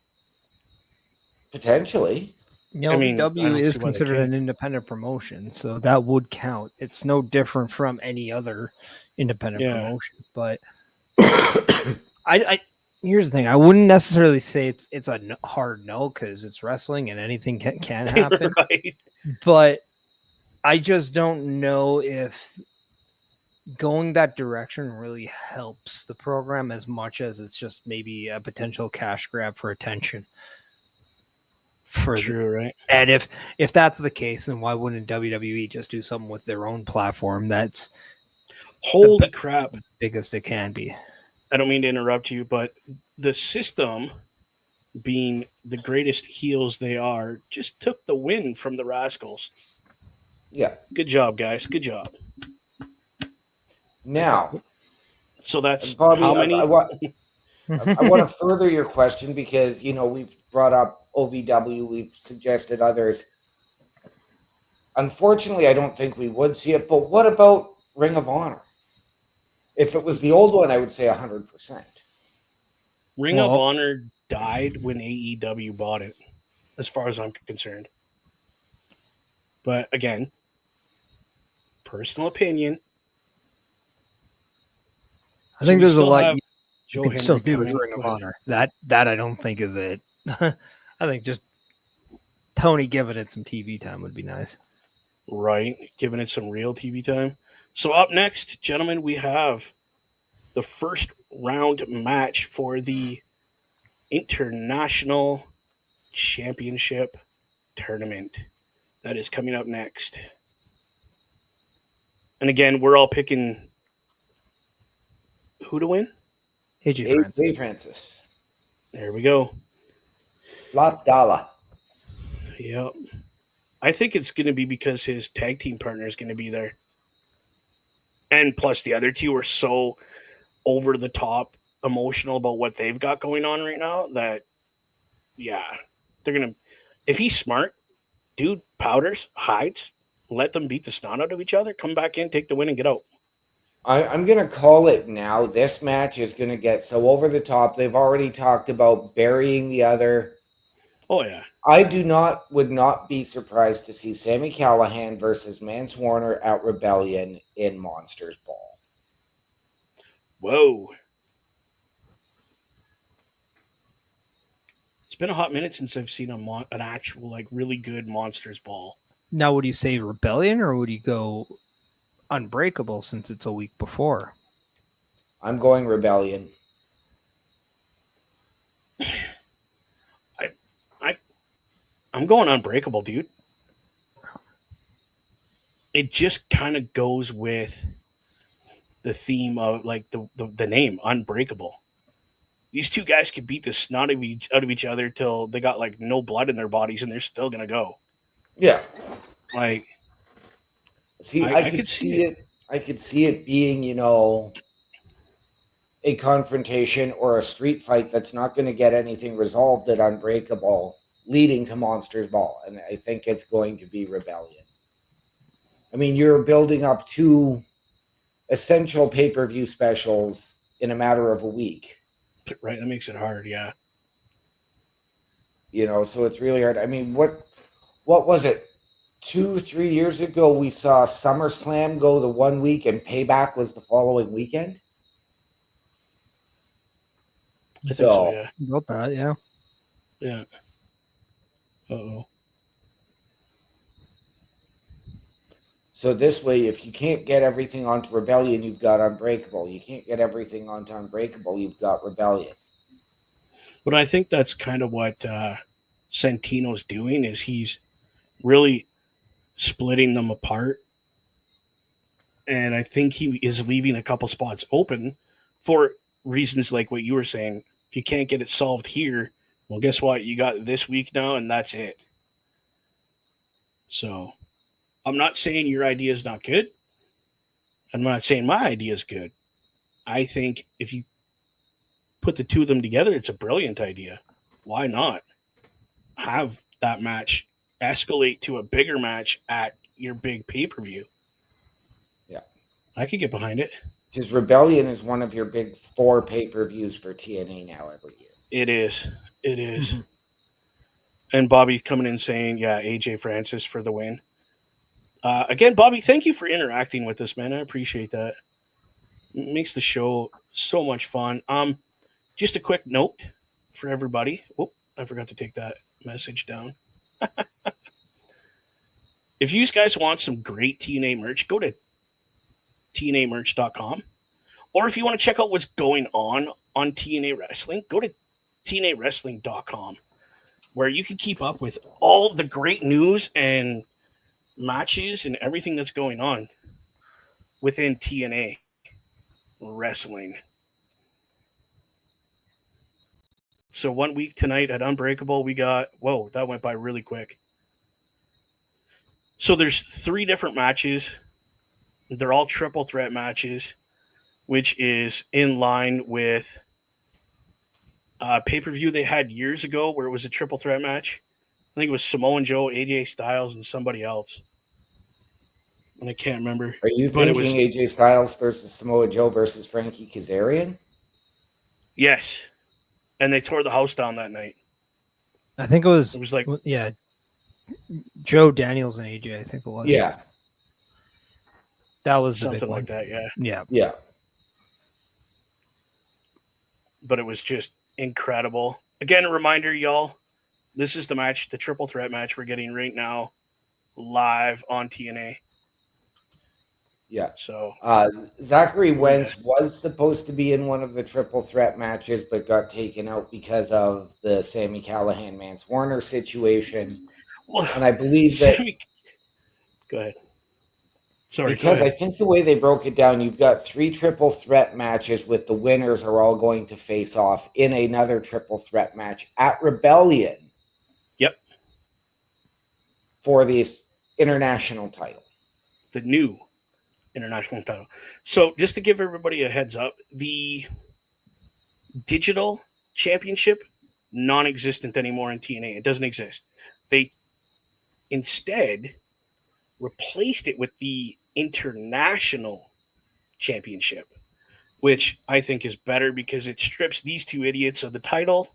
Potentially. I mean, I W don't is see why they considered can't. an independent promotion, so that would count. It's no different from any other independent Yeah. promotion. But I here's the thing: I wouldn't necessarily say it's a hard no, because it's wrestling and anything can happen. Right. But I just don't know if going that direction really helps the program as much as it's just maybe a potential cash grab for attention. True, right? And if that's the case, then why wouldn't WWE just do something with their own platform that's Holy crap. the biggest it can be? I don't mean to interrupt you, but the system, being the greatest heels they are, just took the win from the Rascals. Yeah. Good job, guys. Good job. Now, So that's Bobby, how many? I want to further your question because we've brought up OVW, we've suggested others. Unfortunately, I don't think we would see it. But what about Ring of Honor? If it was the old one, I would say 100%. Ring of Well- Honor died when AEW bought it, as far as I'm concerned. But again, personal opinion. I think we there's a still lot have you Joe can still Henry do with coming. Ring of Go ahead. Honor. That I don't think is it. I think just Tony giving it some TV time would be nice. Right, giving it some real TV time. So up next, gentlemen, we have the first round match for the International Championship Tournament. That is coming up next. And again, we're all picking who to win. AJ Francis. Francis. There we go. Lot Dalla. Yep. I think it's going to be because his tag team partner is going to be there. And plus, the other two are so over the top emotional about what they've got going on right now that, yeah, they're going to. If he's smart, dude, powders, hides, let them beat the snot out of each other, come back in, take the win, and get out. I'm going to call it now. This match is going to get so over the top. They've already talked about burying the other. Oh, yeah. I would not be surprised to see Sami Callihan versus Mance Warner at Rebellion in Monsters Ball. Whoa. It's been a hot minute since I've seen an actual, like, really good Monsters Ball. Now, would you say Rebellion or would you go Unbreakable since it's a week before? I'm going Rebellion. I'm going Unbreakable, dude. It just kind of goes with the theme of like the name Unbreakable. These two guys could beat the snot out of each other till they got like no blood in their bodies, and they're still gonna go. Yeah. Like, See, I could see it. I could see it being, a confrontation or a street fight that's not going to get anything resolved at Unbreakable, leading to Monsters Ball. And I think it's going to be Rebellion. I mean, you're building up two essential pay-per-view specials in a matter of a week. right? That makes it hard, yeah. So it's really hard. I mean, what was it? 2-3 years ago, we saw SummerSlam go the 1 week and Payback was the following weekend. I think so, yeah. About that, yeah. Yeah. Uh-oh. So this way, if you can't get everything onto Rebellion, you've got Unbreakable. You can't get everything onto Unbreakable, you've got Rebellion. But I think that's kind of what Santino's doing is he's really splitting them apart. And I think he is leaving a couple spots open for reasons like what you were saying. If you can't get it solved here, well, guess what? You got this week now, and that's it. So I'm not saying your idea is not good. I'm not saying my idea is good. I think if you put the two of them together, it's a brilliant idea. Why not have that match escalate to a bigger match at your big pay-per-view? Yeah. I could get behind it. Because Rebellion is one of your big 4 pay-per-views for TNA now every year. It is. It is. Mm-hmm. And Bobby coming in saying, yeah, AJ Francis for the win. Again, Bobby, thank you for interacting with us, man. I appreciate that. It makes the show so much fun. Just a quick note for everybody. Oh, I forgot to take that message down. If you guys want some great TNA merch, go to tnamerch.com. Or if you want to check out what's going on TNA Wrestling, go to tnawrestling.com, where you can keep up with all the great news and matches and everything that's going on within TNA Wrestling. So 1 week tonight at Unbreakable, we got, whoa, that went by really quick. So there's 3 different matches. They're all triple threat matches, which is in line with pay-per-view they had years ago where it was a triple threat match. I think it was Samoa Joe, AJ Styles, and somebody else. And I can't remember. Are you But it thinking was, AJ Styles versus Samoa Joe versus Frankie Kazarian? yes. And they tore the house down that night. I think it It was like, yeah, Joe Daniels and AJ. I think it was. Yeah, That was the big something one. like that, yeah. Yeah. yeah. But it was just incredible. Again, a reminder, y'all, this is the match, the triple threat match we're getting right now, live on TNA. Yeah. So Zachary Wentz was supposed to be in one of the triple threat matches, but got taken out because of the Sami Callihan Mance Warner situation. well, And I believe that Sammy, go ahead. Sorry, because go I ahead. think the way they broke it down, you've got 3 triple threat matches with the winners are all going to face off in another triple threat match at Rebellion. Yep. For the international title. The new international title. So just to give everybody a heads up, the digital championship non-existent anymore in TNA. It doesn't exist. They instead replaced it with the international championship, which I think is better because it strips these 2 idiots of the title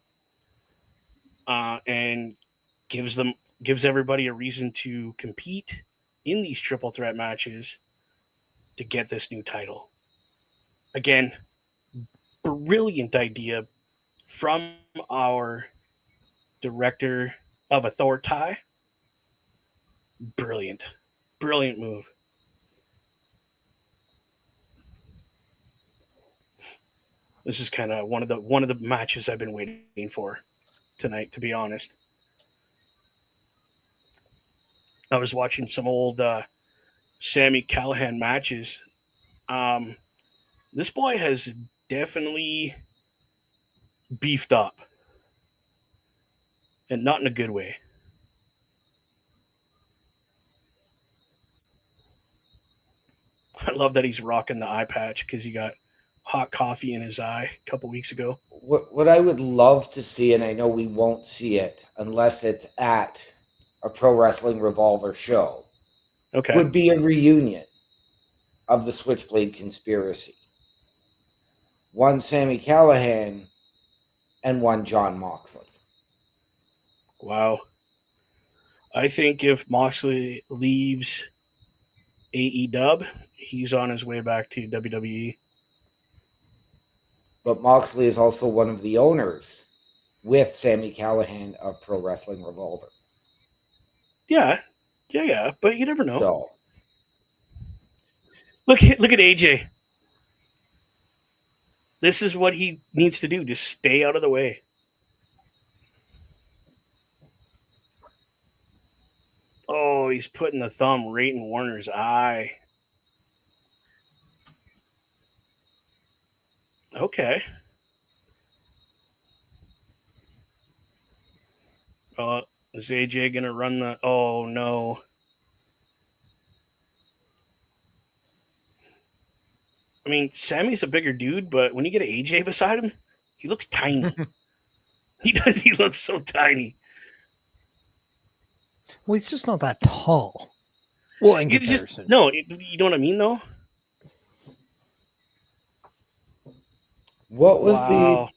and gives everybody a reason to compete in these triple threat matches to get this new title. Again, brilliant idea from our director of Authority. Brilliant move. This is kind of one of the matches I've been waiting for tonight, to be honest. I was watching some old Sami Callihan matches. This boy has definitely beefed up, and not in a good way. I love that he's rocking the eye patch because he got hot coffee in his eye a couple weeks ago. What I would love to see, and I know we won't see it unless it's at a Pro Wrestling Revolver show, Okay. would be a reunion of the Switchblade Conspiracy. One Sami Callihan and one John Moxley. Wow. I think if Moxley leaves AEW, he's on his way back to WWE. But Moxley is also one of the owners with Sami Callihan of Pro Wrestling Revolver. Yeah. But you never know. So Look at AJ. This is what he needs to do. Just stay out of the way. Oh, he's putting the thumb right in Warner's eye. Okay. Is AJ going to run the... Oh, no. I mean, Sammy's a bigger dude, but when you get an AJ beside him, he looks tiny. He does. He looks so tiny. Well, he's just not that tall. Well, in It's comparison. just, no, you know what I mean, though? what was Wow.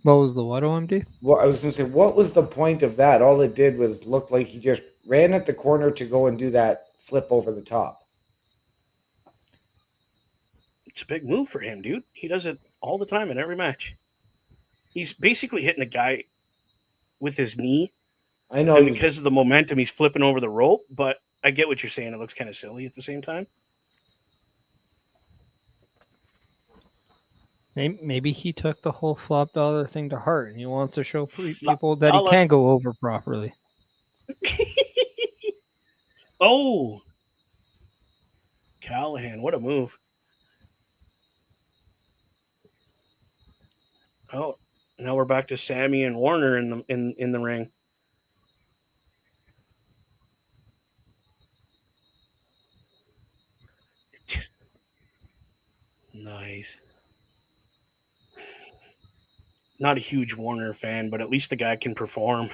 What was the what, OMD? well, I was going to say, what was the point of that? All it did was look like he just ran at the corner to go and do that flip over the top. It's a big move for him, dude. He does it all the time in every match. He's basically hitting a guy with his knee, I know and because of the momentum, he's flipping over the rope. But I get what you're saying. It looks kind of silly at the same time. Maybe he took the whole flop dollar thing to heart, and he wants to show Flop people that he dollar. can go over properly. Oh, Callahan, what a move! Oh, now we're back to Sammy and Warner in the ring. not a huge Warner fan, but at least the guy can perform.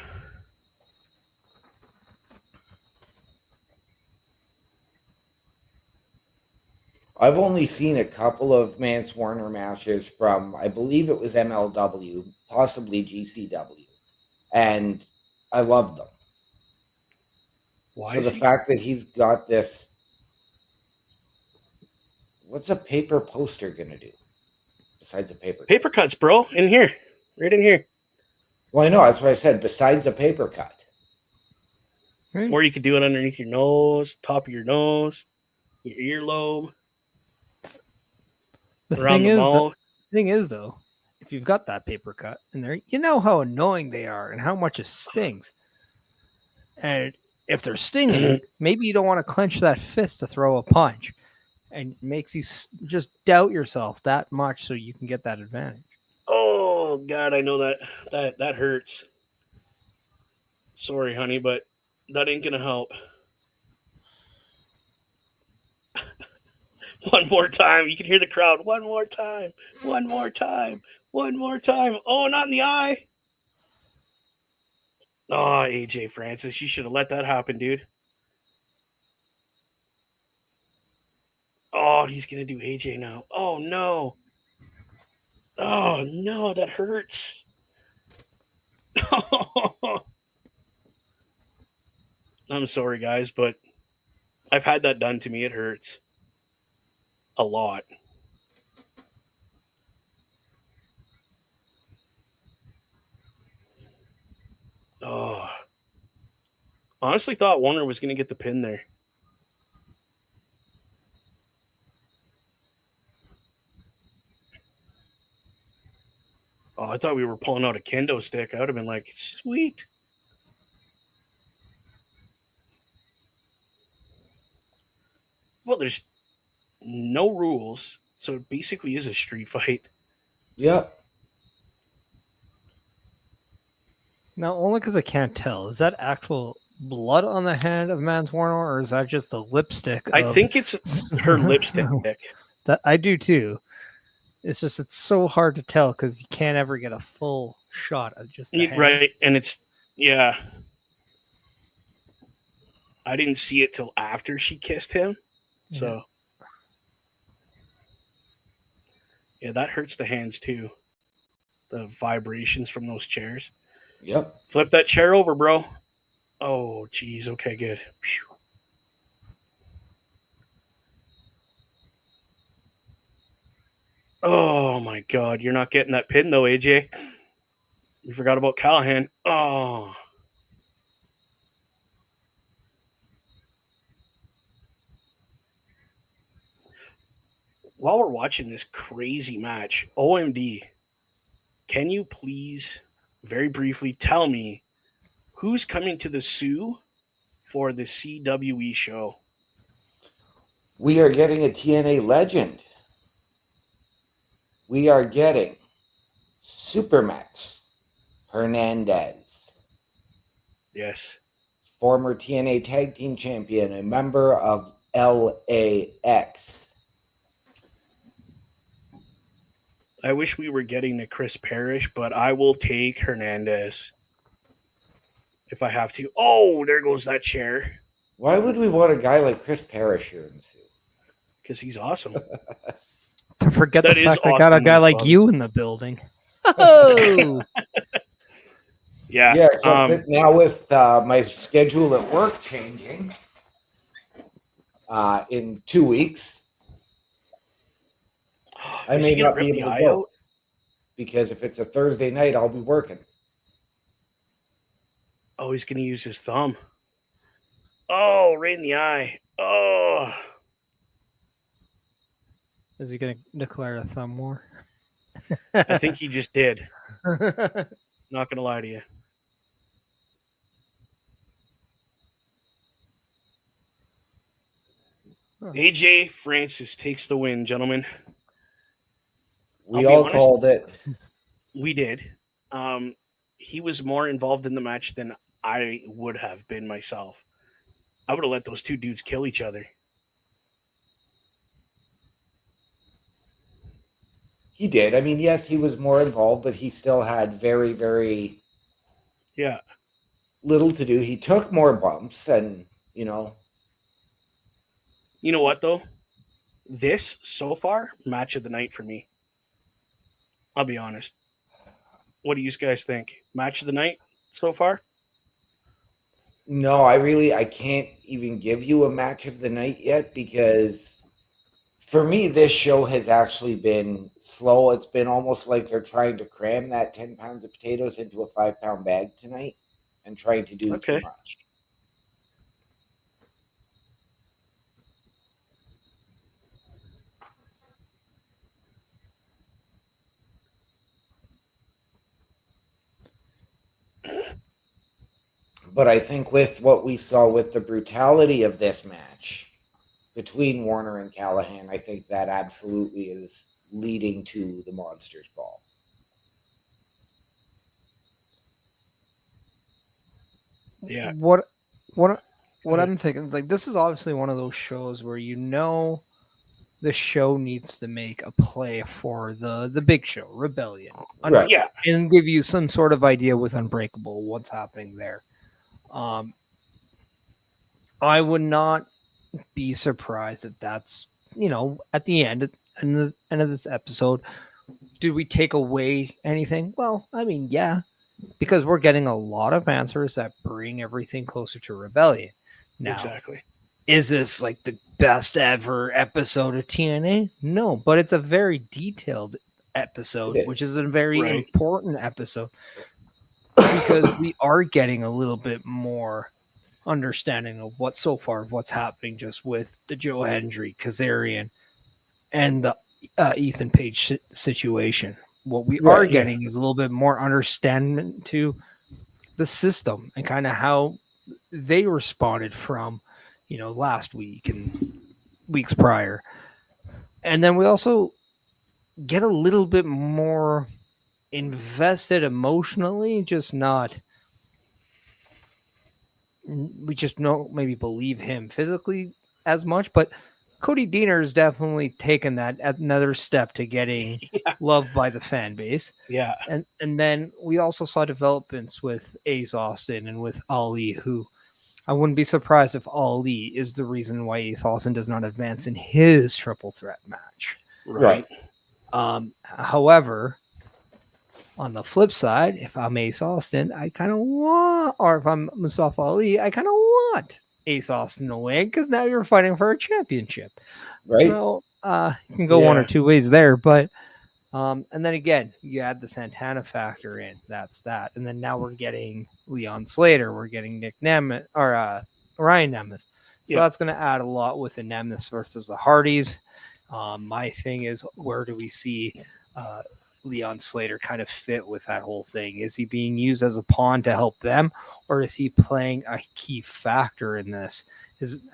I've only seen a couple of Mance Warner matches from, I believe it was MLW, possibly GCW, and I love them. Why So is the he? fact that he's got this, what's a paper poster gonna do besides a paper? Paper cuts, bro. In here. Right in here. Well, I know, that's what I said, besides a paper cut. Right? Or you could do it underneath your nose, top of your nose, your earlobe, The around the mouth. thing is though, if you've got that paper cut in there, you know how annoying they are and how much it stings. And if they're stinging, maybe you don't want to clench that fist to throw a punch, and it makes you just doubt yourself that much so you can get that advantage. Oh God, I know that hurts. Sorry, honey, but that ain't gonna help. One more time. You can hear the crowd. One more time. One more time. One more time. Oh, not in the eye. Oh, AJ Francis, you should have let that happen, dude. Oh, he's gonna do AJ now. Oh no. Oh no, that hurts. I'm sorry, guys, but I've had that done to me. It hurts a lot. Oh, honestly, thought Warner was going to get the pin there. Oh, I thought we were pulling out a kendo stick. I would have been like, sweet. Well, there's no rules, so it basically is a street fight. Yep. Now, only because I can't tell, is that actual blood on the hand of Mance Warner, or is that just the lipstick? I think it's her lipstick. That I do too. It's just it's so hard to tell because you can't ever get a full shot of just the hand. Right, and it's, yeah. I didn't see it till after she kissed him. So, yeah, that hurts the hands too. The vibrations from those chairs. Yep. Flip that chair over, bro. Oh, geez. Okay, good. Phew. Oh, my God. You're not getting that pin, though, AJ. You forgot about Callahan. Oh. While we're watching this crazy match, OMD, can you please, very briefly, tell me who's coming to the Sioux for the CWE show? We are getting a TNA legend. We are getting Supermax Hernandez. Yes. Former TNA Tag Team Champion, a member of LAX. I wish we were getting to Chris Parrish, but I will take Hernandez if I have to. Oh, there goes that chair. Why would we want a guy like Chris Parrish here in the Sioux? Because he's awesome. To forget That the is fact I got a awesome guy news, like Bobby. you in the building. Oh, Yeah. Yeah, except now with my schedule at work changing in 2 weeks, I is may he gonna not rip be the able to eye go out? because if it's a Thursday night, I'll be working. Oh, he's gonna use his thumb. Oh, right in the eye. Oh, is he going to declare a thumb war? I think he just did. Not gonna lie to you. Huh. AJ Francis takes the win, gentlemen. We I'll be all honest. called it. We did. He was more involved in the match than I would have been myself. I would have let those two dudes kill each other. He did. I mean, yes, he was more involved, but he still had very, very Yeah. little to do. He took more bumps, and you know, You know what though? This so far match of the night for me. I'll be honest. What do you guys think? Match of the night so far? no, I can't even give you a match of the night yet because for me, this show has actually been slow. It's been almost like they're trying to cram that 10 pounds of potatoes into a 5-pound bag tonight and trying to do too Okay. much. But I think with what we saw with the brutality of this match between Warner and Callahan, I think that absolutely is leading to the Monsters Ball. Yeah. What ahead. I'm thinking, like, this is obviously one of those shows where the show needs to make a play for the big show, Rebellion, Right. Yeah. and give you some sort of idea with Unbreakable what's happening there. I would not be surprised if that's at the end of this episode. Did we take away anything? Well, I mean, yeah, because we're getting a lot of answers that bring everything closer to Rebellion. Now, Exactly. is this like the best ever episode of TNA? No, but it's a very detailed episode, It is. which is a very Right. important episode because we are getting a little bit more understanding of what's happening just with the Joe Hendry, Kazarian, and the Ethan Page situation. What we are Right, yeah. getting is a little bit more understanding to the system and kind of how they responded from last week and weeks prior. And then we also get a little bit more invested emotionally, just not we just don't maybe believe him physically as much, but Cody Deaner has definitely taken that another step to getting Yeah. loved by the fan base. Yeah. And then we also saw developments with Ace Austin and with Ali, who I wouldn't be surprised if Ali is the reason why Ace Austin does not advance in his triple threat match. Right. However, on the flip side, if I'm Ace Austin, I kind of want, or if I'm Mustafa Ali, I kind of want Ace Austin to win because now you're fighting for a championship. right? So you can go one or Yeah. two ways there, but and then again, you add the Santana factor in. That's that, and then now we're getting Leon Slater, we're getting Nick Nemeth or Ryan Nemeth. So Yeah. that's going to add a lot with the Nemeth versus the Hardys. My thing is, where do we see Leon Slater kind of fit with that whole thing? Is he being used as a pawn to help them, or is he playing a key factor in this?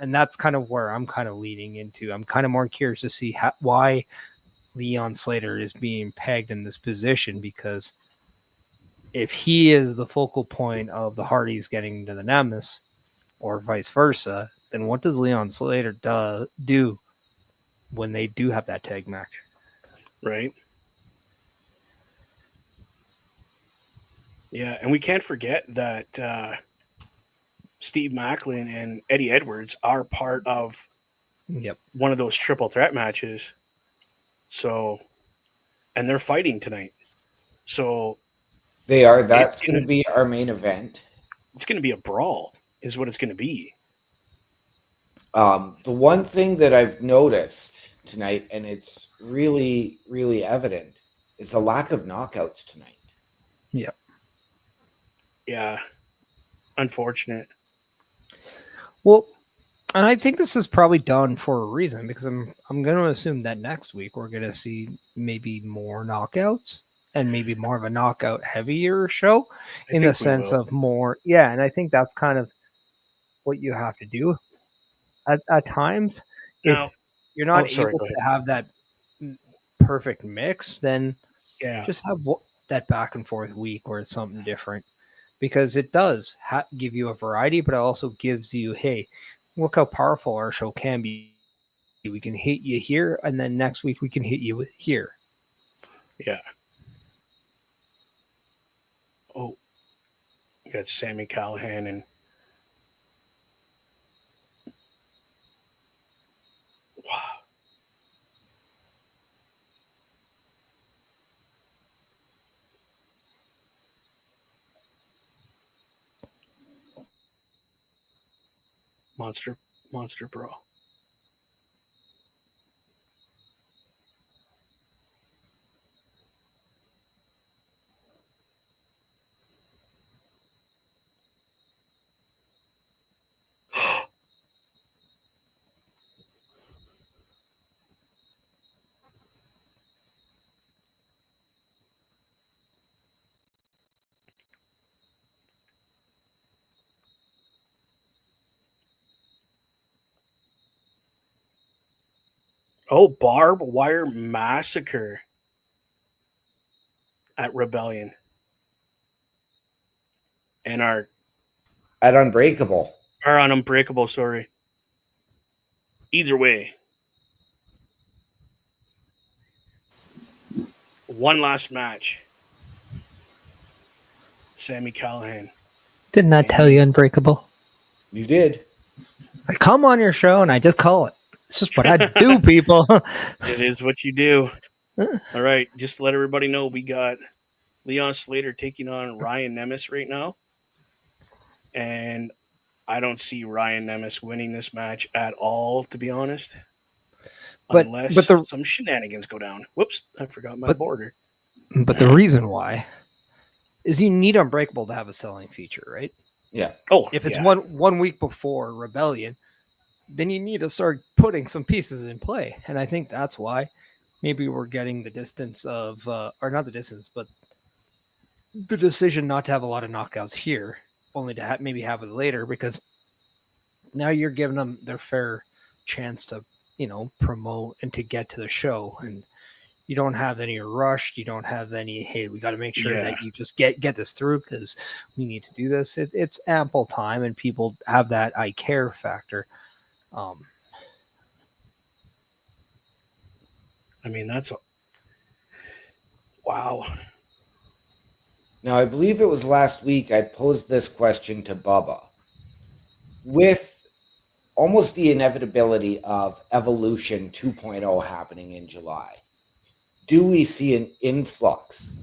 And that's kind of where I'm kind of leaning into. I'm kind of more curious to see why Leon Slater is being pegged in this position, because if he is the focal point of the Hardys getting to the Nemesis or vice versa, then what does Leon Slater do when they do have that tag match? Right. Yeah, and we can't forget that Steve Macklin and Eddie Edwards are part of Yep. one of those triple threat matches. So, and they're fighting tonight. So They are. That's It's going to gonna- be our main event. it's going to be a brawl, is what it's going to be. The one thing that I've noticed tonight, and it's really, really evident, is the lack of knockouts tonight. Yep. Yeah. Unfortunate. Well, and I think this is probably done for a reason, because I'm going to assume that next week we're going to see maybe more knockouts and maybe more of a knockout heavier show I in think the we sense will. of more. Yeah. And I think that's kind of what you have to do at times. Now, If you're not sorry, able go ahead. to have that perfect mix, then Yeah. just have that back and forth week where it's something different, because it does give you a variety, but it also gives you, hey, look how powerful our show can be. We can hit you here, and then next week we can hit you with here. Yeah. Oh, you got Sammy Callahan and wow. Monster Bro. Oh, Barb Wire Massacre at Rebellion. And our At Unbreakable. are on Unbreakable, sorry. Either way. One last match. Sammy Callahan. Didn't I tell you Unbreakable? You did. I come on your show and I just call it. It's just what I do, people. It is what you do. All right. Just to let everybody know, we got Leon Slater taking on Ryan Nemeth right now. And I don't see Ryan Nemeth winning this match at all, to be honest. But- Unless but the- some shenanigans go down. Whoops, I forgot my border. But the reason why is you need Unbreakable to have a selling feature, right? Yeah. Oh, If it's yeah. one week before Rebellion, then you need to start putting some pieces in play. And I think that's why maybe we're getting the distance of, or not the distance, but the decision not to have a lot of knockouts here, only to maybe have it later, because now you're giving them their fair chance to, promote and to get to the show. And you don't have any rush. You don't have any, hey, we got to make sure that you just get this through because we need to do this. It's ample time and people have that I care factor. I mean, that's wow. Now, I believe it was last week I posed this question to Bubba. With almost the inevitability of Evolution 2.0 happening in July, do we see an influx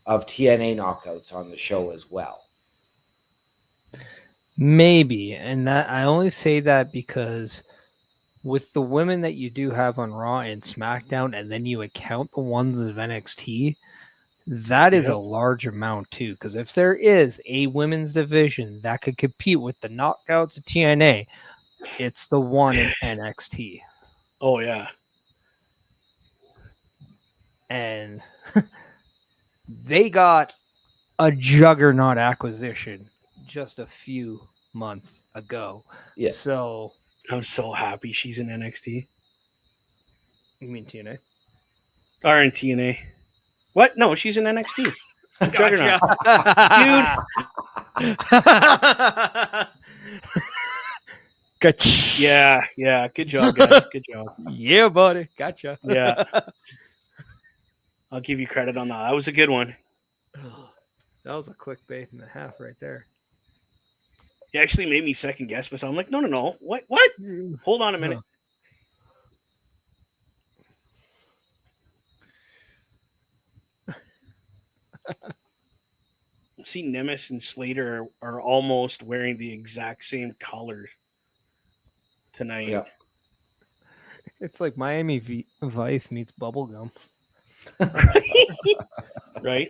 of TNA knockouts on the show as well? Maybe. And that I only say that because with the women that you do have on Raw and SmackDown, and then you account the ones of NXT, that is a large amount too. Because if there is a women's division that could compete with the knockouts of TNA, it's the one in NXT. Oh, yeah. And they got a juggernaut acquisition just a few months ago. Yeah. So I'm so happy she's in NXT. you mean TNA? Or in TNA. What? No, she's in NXT. Juggernaut. Gotcha. Yeah. Good job, guys. Good job. Yeah, buddy. Gotcha. Yeah. I'll give you credit on that. That was a good one. That was a clickbait and a half right there. You actually made me second guess myself. I'm like, no. What? Hold on a minute. See, Nemeth and Slater are almost wearing the exact same colors tonight. Yeah. It's like Miami Vice meets bubblegum. Right?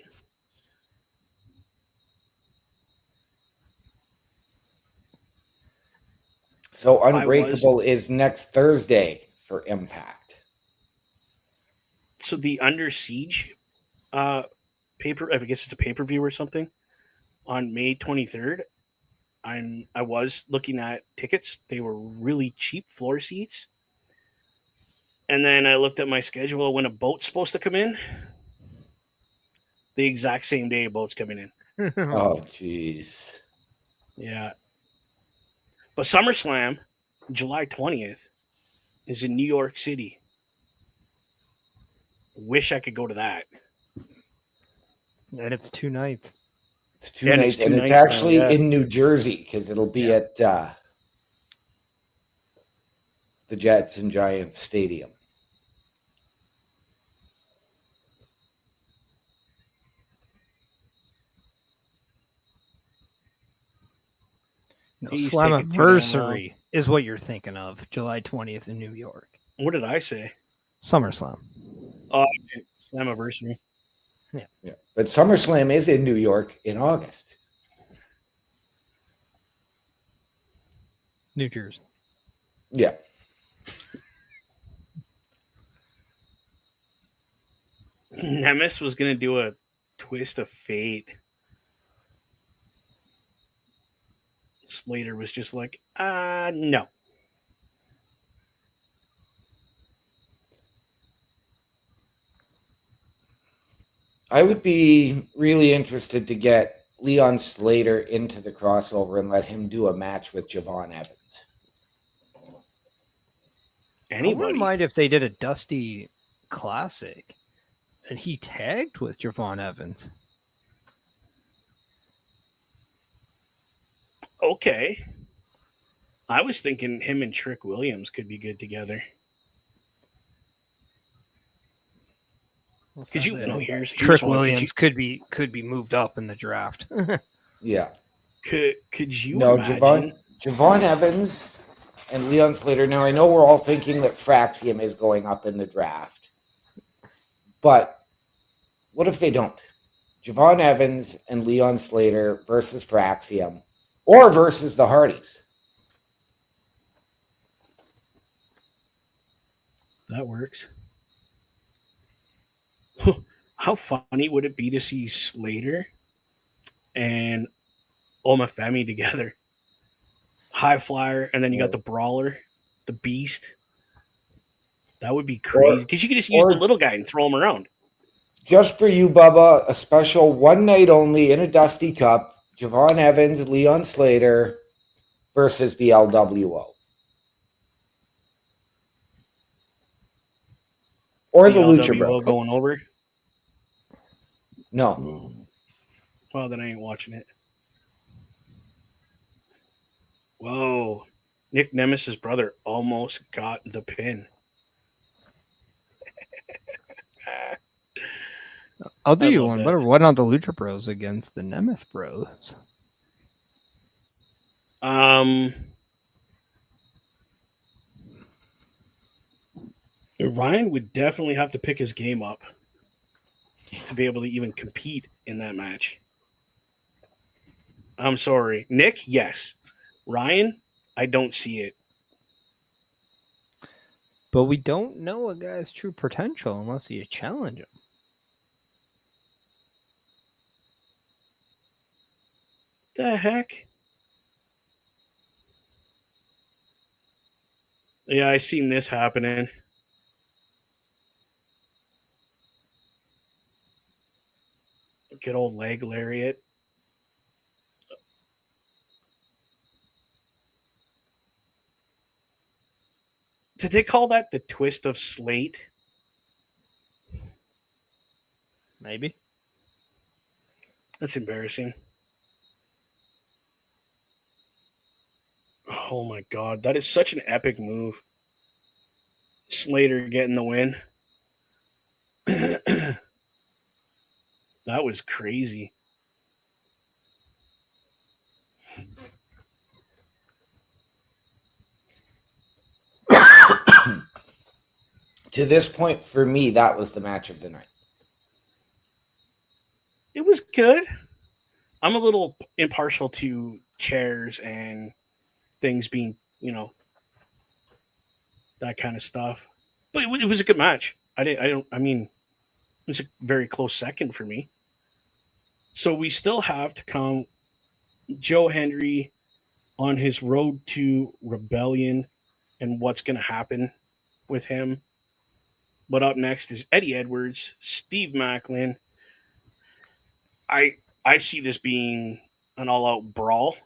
So Unbreakable is next Thursday for Impact. So the Under Siege paper, I guess it's a pay-per-view or something, on May 23rd. I was looking at tickets. They were really cheap floor seats. And then I looked at my schedule when a boat's supposed to come in. The exact same day a boat's coming in. Oh, jeez. Yeah. But SummerSlam, July 20th, is in New York City. Wish I could go to that. And it's 2 nights. It's two nights, and it's actually in New Jersey because it'll be at the Jets and Giants Stadium. No, Please take it too damn Slammiversary is what you're thinking of. July 20th in New York. What did I say? SummerSlam. Oh, okay. Slammiversary. Yeah, but SummerSlam is in New York in August. New Jersey. Yeah. Nemesis was going to do a twist of fate. Slater was just like, no. I would be really interested to get Leon Slater into the crossover and let him do a match with Javon Evans. I wouldn't mind if they did a Dusty Classic and he tagged with Javon Evans. Okay. I was thinking him and Trick Williams could be good together. Because here's Trick one. Williams could be moved up in the draft. Yeah. Could you imagine? Javon Evans and Leon Slater. Now, I know we're all thinking that Fraxium is going up in the draft. But what if they don't? Javon Evans and Leon Slater versus Fraxium or versus the Hardys. That works. How funny would it be to see Slater and Omafemi together? High flyer, and then you got the brawler, the beast. That would be crazy. Because you could just use the little guy and throw him around. Just for you, Bubba, a special one night only in a Dusty Cup. Javon Evans, Leon Slater versus the LWO. Or the Lucha Bros. Going over? No. Well, then I ain't watching it. Whoa. Nick Nemesis' brother almost got the pin. I'll do you one better. Why not the Lucha Bros against the Nemeth Bros? Ryan would definitely have to pick his game up to be able to even compete in that match. I'm sorry. Nick, yes. Ryan, I don't see it. But we don't know a guy's true potential unless you challenge him. The heck? Yeah, I seen this happening. Good old leg lariat. Did they call that the twist of slate? Maybe. That's embarrassing. Oh my god, that is such an epic move. Slater getting the win. That was crazy. To this point, for me, that was the match of the night. It was good. I'm a little impartial to chairs and things being, that kind of stuff. But it was a good match. It was a very close second for me. So we still have to come Joe Hendry on his road to rebellion and what's going to happen with him. But up next is Eddie Edwards, Steve Macklin. I see this being an all-out brawl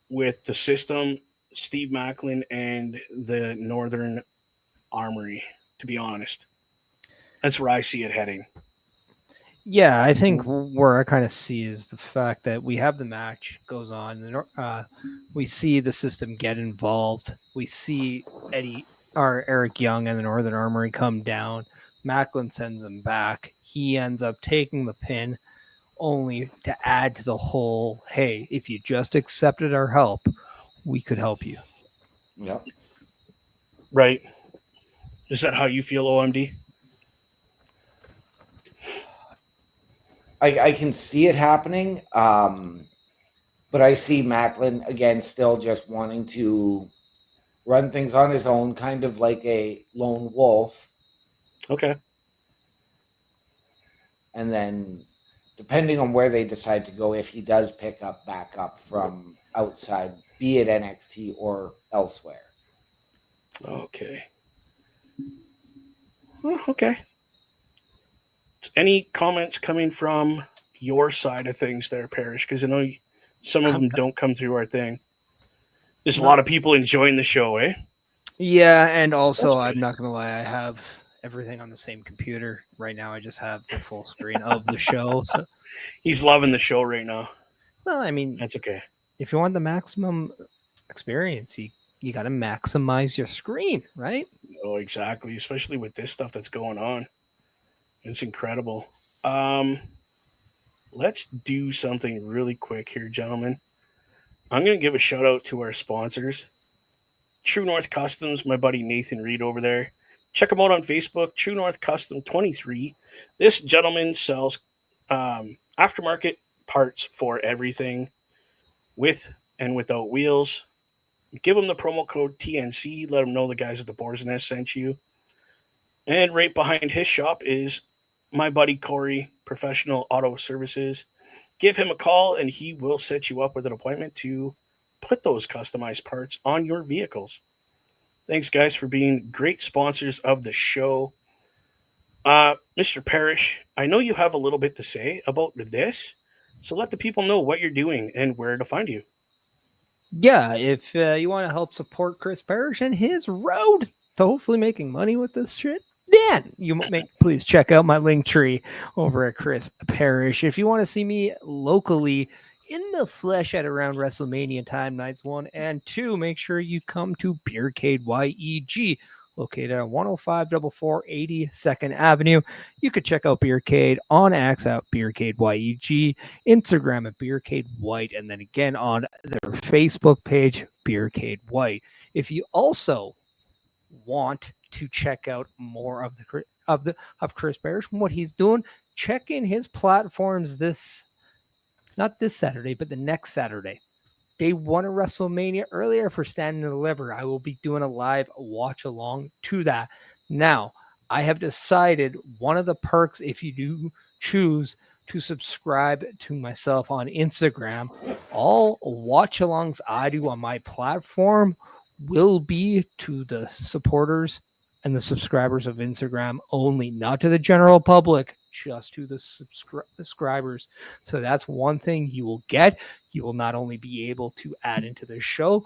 with the System, Steve Macklin, and the Northern Armory, to be honest. That's where I see it heading. Yeah, I think where I kind of see is the fact that we have the match goes on, and we see the system get involved. We see Eric Young and the Northern Armory come down. Macklin sends him back. He ends up taking the pin, only to add to the whole, hey, if you just accepted our help, we could help you. Yep. Right? Is that how you feel, OMD? I can see it happening, but I see Macklin again still just wanting to run things on his own, kind of like a lone wolf, Okay. and then depending on where they decide to go, if he does pick up backup from outside, be it NXT or elsewhere. Okay. Well, okay. Any comments coming from your side of things there, Parrish? Because I know some of I'm them don't come through our thing. There's a not- lot of people enjoying the show, eh? Yeah, and also That's I'm good. not gonna lie, I have everything on the same computer right now. I just have the full screen of the show. So, He's loving the show right now. well, I mean, That's okay. if you want the maximum experience, you got to maximize your screen, right? Oh, exactly. Especially with this stuff that's going on. It's incredible. Um, let's do something really quick here, gentlemen. I'm going to give a shout out to our sponsors. True North Customs, my buddy Nathan Reed over there. Check him out on Facebook, True North Custom 23. This gentleman sells aftermarket parts for everything with and without wheels. Give him the promo code TNC. Let him know the guys at the Boar's Nest sent you. And right behind his shop is my buddy Corey, Professional Auto Services. Give him a call and he will set you up with an appointment to put those customized parts on your vehicles. Thanks, guys, for being great sponsors of the show. Mr. Parrish, I know you have a little bit to say about this, so let the people know what you're doing and where to find you. Yeah, if you want to help support Chris Parrish and his road to hopefully making money with this shit, then please check out my link tree over at Chris Parrish. If you want to see me locally in the flesh at around WrestleMania time, nights 1 and 2, make sure you come to Beercade YEG, located at 10544 82nd Avenue. You could check out Beercade on X at Beercade YEG, Instagram at Beercade White, and then again on their Facebook page, Beercade White. If you also want to check out more of Chris Parrish and what he's doing, check in his platforms not this Saturday, but the next Saturday. Day 1 of WrestleMania earlier for Stand and Deliver. I will be doing a live watch along to that. Now, I have decided one of the perks, if you do choose to subscribe to myself on Instagram, all watch alongs I do on my platform will be to the supporters and the subscribers of Instagram only, not to the general public, just to the subscribers. So that's one thing you will get. You will not only be able to add into the show,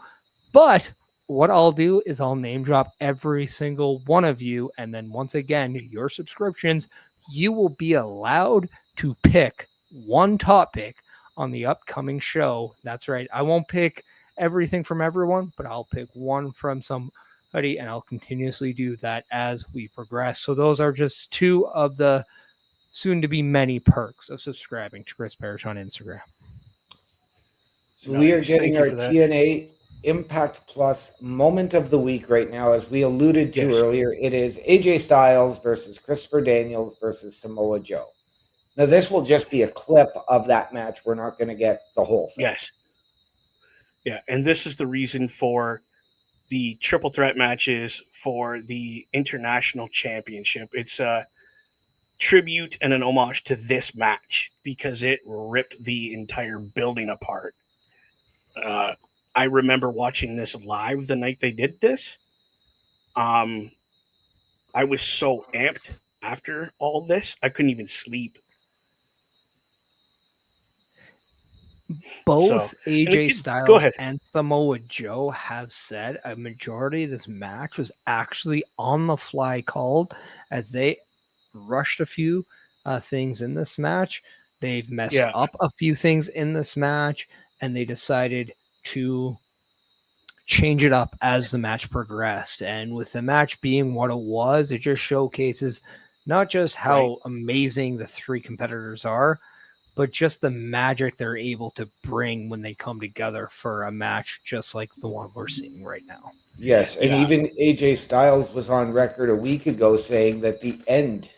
but what I'll do is I'll name drop every single one of you. And then once again, your subscriptions, you will be allowed to pick one topic on the upcoming show. That's right. I won't pick everything from everyone, but I'll pick one from somebody, and I'll continuously do that as we progress. So those are just two of the soon to be many perks of subscribing to Chris Parrish on Instagram. So we are Nice. getting Thank you our for that. TNA Impact Plus moment of the week right now. As we alluded to Yes. earlier, it is AJ Styles versus Christopher Daniels versus Samoa Joe. Now, this will just be a clip of that match. We're not going to get the whole thing. Yes. Yeah, and this is the reason for the triple threat matches for the international championship. It's a tribute and an homage to this match because it ripped the entire building apart. I remember watching this live the night they did this. I was so amped after all this, I couldn't even sleep. Both So, AJ go Styles ahead. and Samoa Joe have said a majority of this match was actually on the fly called as they rushed a few things in this match. They've messed Yeah. up a few things in this match, and they decided to change it up as the match progressed. And with the match being what it was, it just showcases not just how amazing the three competitors are, but just the magic they're able to bring when they come together for a match just like the one we're seeing right now. Yes, and Yeah. even AJ Styles was on record a week ago saying that the end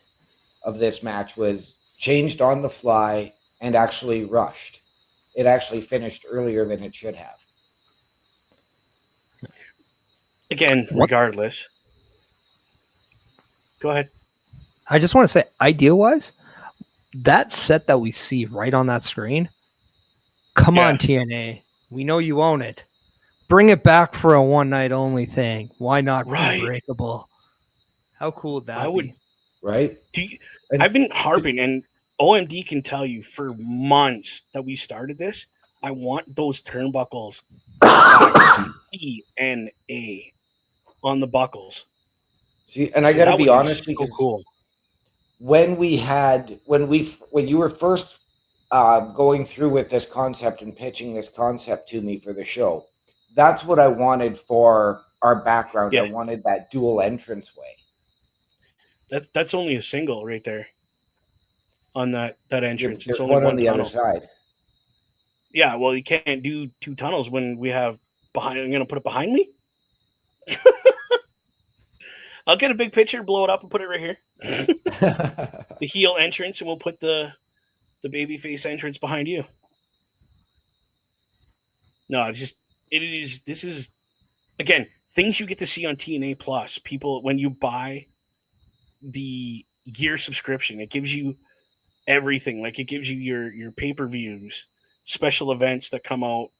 of this match was changed on the fly and actually rushed. It actually finished earlier than it should have. Again, What? regardless. Go ahead. I just want to say, idea wise, that set that we see right on that screen, come Yeah. on, TNA. We know you own it. Bring it back for a one night only thing. Why not Right. Unbreakable? How cool would that be? Right? And I've been harping, and OMD can tell you for months that we started this. I want those turnbuckles TNA on the buckles. see, and I got to That be would honest so because cool. when you were first going through with this concept and pitching this concept to me for the show, that's what I wanted for our background. Yeah. I wanted that dual entranceway. That's only a single right there on that entrance. There's It's only one on one the tunnel. other side. Yeah, well, you can't do two tunnels when we have behind. I'm gonna put it behind me. I'll get a big picture, blow it up, and put it right here. The heel entrance, and we'll put the babyface entrance behind you. No, this is again things you get to see on TNA Plus. People, when you buy the year subscription, it gives you everything. Like it gives you your pay-per-views, special events that come out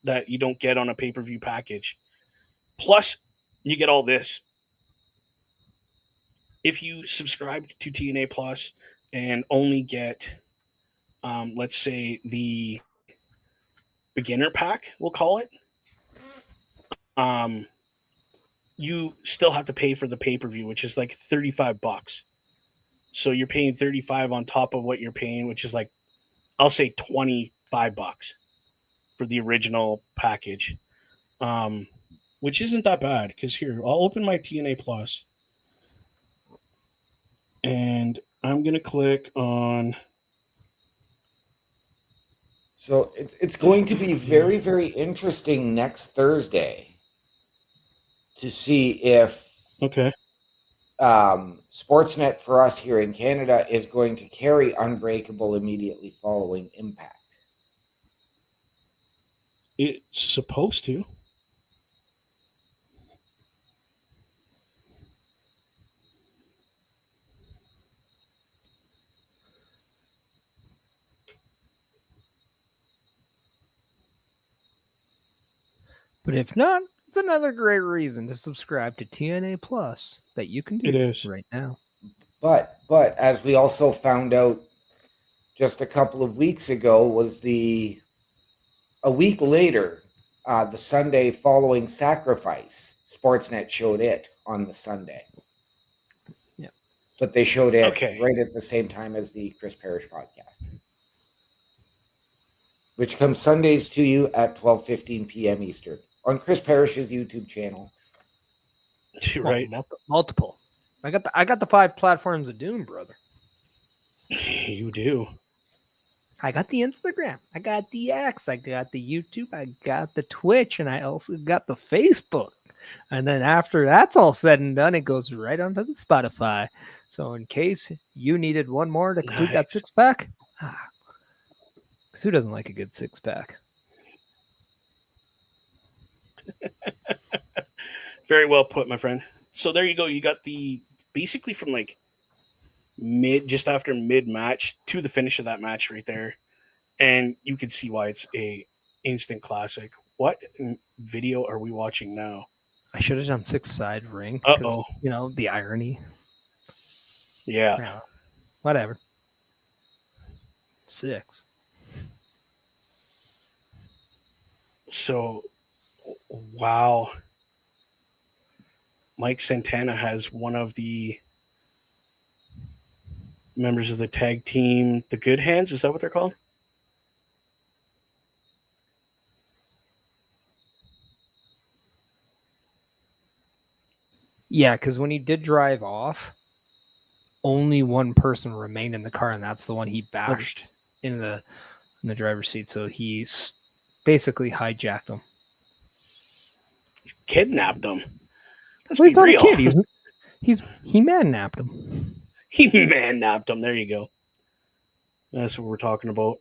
that you don't get on a pay-per-view package. Plus, you get all this. If you subscribe to TNA Plus and only get, let's say, the beginner pack, we'll call it, you still have to pay for the pay-per-view, which is like $35. So you're paying $35 on top of what you're paying, which is like, I'll say $25 for the original package, which isn't that bad. Because here, I'll open my TNA Plus, and I'm gonna click on. So it's going to be very, very interesting next Thursday to see if Okay. Sportsnet for us here in Canada is going to carry Unbreakable immediately following Impact. It's supposed to. But if not, it's another great reason to subscribe to TNA Plus that you can do It is. right now. But as we also found out just a couple of weeks ago, was a week later, the Sunday following Sacrifice, Sportsnet showed it on the Sunday. Yeah. But they showed it Okay. right at the same time as the Chris Parrish podcast, which comes Sundays to you at 12:15 p.m. Eastern on Chris Parrish's YouTube channel. Right. Multiple. I got the 5 platforms of doom, brother. You do. I got the Instagram, I got the X, I got the YouTube, I got the Twitch, and I also got the Facebook. And then after that's all said and done, it goes right onto the Spotify. So in case you needed one more to complete that Nice. 6-pack, because who doesn't like a good 6-pack? Very well put, my friend. So there you go. You got the basically from like just after mid match to the finish of that match right there, and you can see why it's a instant classic. What video are we watching now? I should have done 6-side ring. Uh-oh. You know, the irony. Yeah. Yeah, whatever. 6. So, wow. Mike Santana has one of the members of the tag team, the Good Hands. Is that what they're called? Yeah, because when he did drive off, only one person remained in the car, and that's the one he bashed in the driver's seat. So he's basically hijacked him. Kidnapped them. Let's Well, he's be not real. a kid. He man-napped him. He man-napped them. There you go. That's what we're talking about.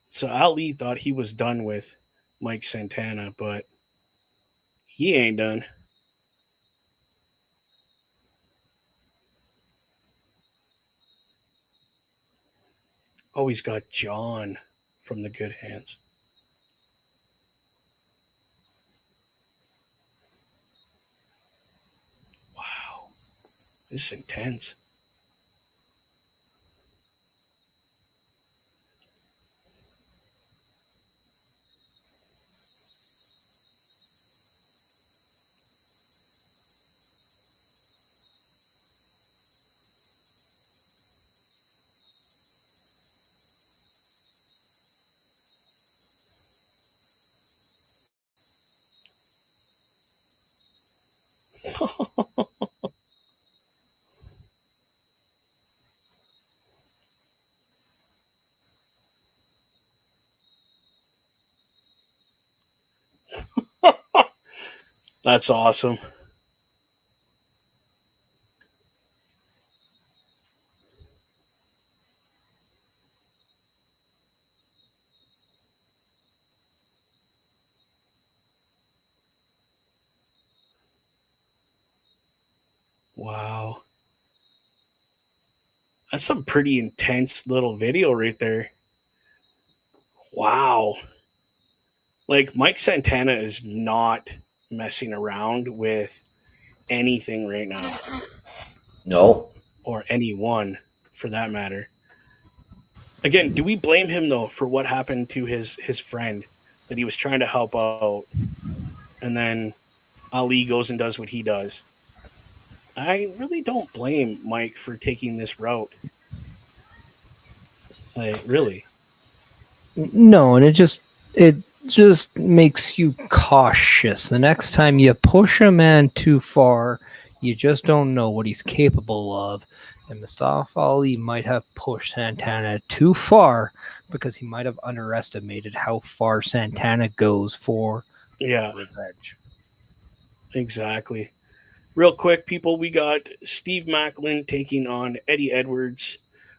So Ali thought he was done with Mike Santana, but he ain't done. Oh, he's got John from the Good Hands. Wow. This is intense. That's awesome. Wow. That's some pretty intense little video right there. Wow. Like Mike Santana is not messing around with anything right now, No. or anyone for that matter. Again, do we blame him though for what happened to his friend that he was trying to help out, and then Ali goes and does what he does? I really don't blame Mike for taking this route. Like, really. No, and it just makes you cautious. The next time you push a man too far, you just don't know what he's capable of. And Mustafa Ali might have pushed Santana too far because he might have underestimated how far Santana goes for Yeah, revenge. exactly. Real quick, people, we got Steve Macklin taking on Eddie Edwards.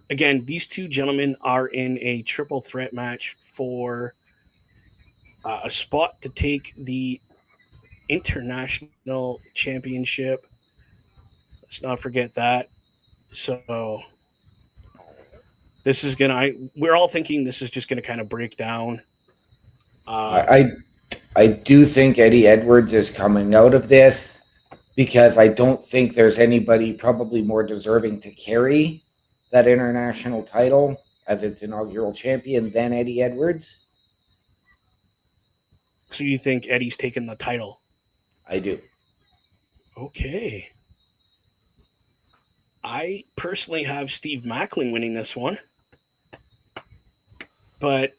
Again, these two gentlemen are in a triple threat match for a spot to take the international championship. Let's not forget that. So this is we're all thinking this is just gonna kind of break down. I do think Eddie Edwards is coming out of this because I don't think there's anybody probably more deserving to carry that international title as its inaugural champion than Eddie Edwards. So you think Eddie's taking the title? I do. Okay. I personally have Steve Macklin winning this one. But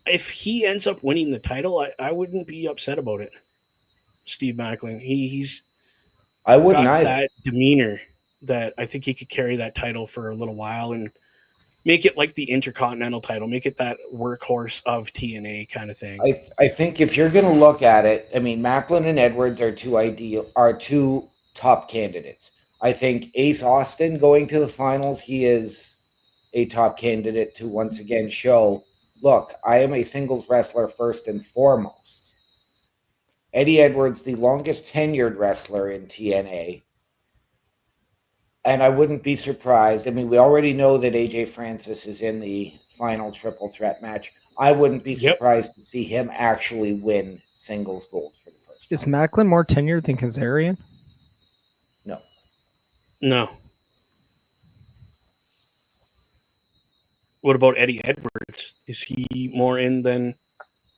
if he ends up winning the title, I wouldn't be upset about it. Steve Macklin. He's I wouldn't got either. that demeanor that I think he could carry that title for a little while and make it like the Intercontinental title, make it that workhorse of TNA kind of thing. I think if you're going to look at it, I mean, Macklin and Edwards are two top candidates. I think Ace Austin going to the finals, he is a top candidate to once again show, look, I am a singles wrestler first and foremost. Eddie Edwards, the longest tenured wrestler in TNA. And I wouldn't be surprised. I mean, we already know that AJ Francis is in the final triple threat match. I wouldn't be surprised to see him actually win singles gold for the first time. Is Macklin more tenured than Kazarian? No. No. What about Eddie Edwards? Is he more in than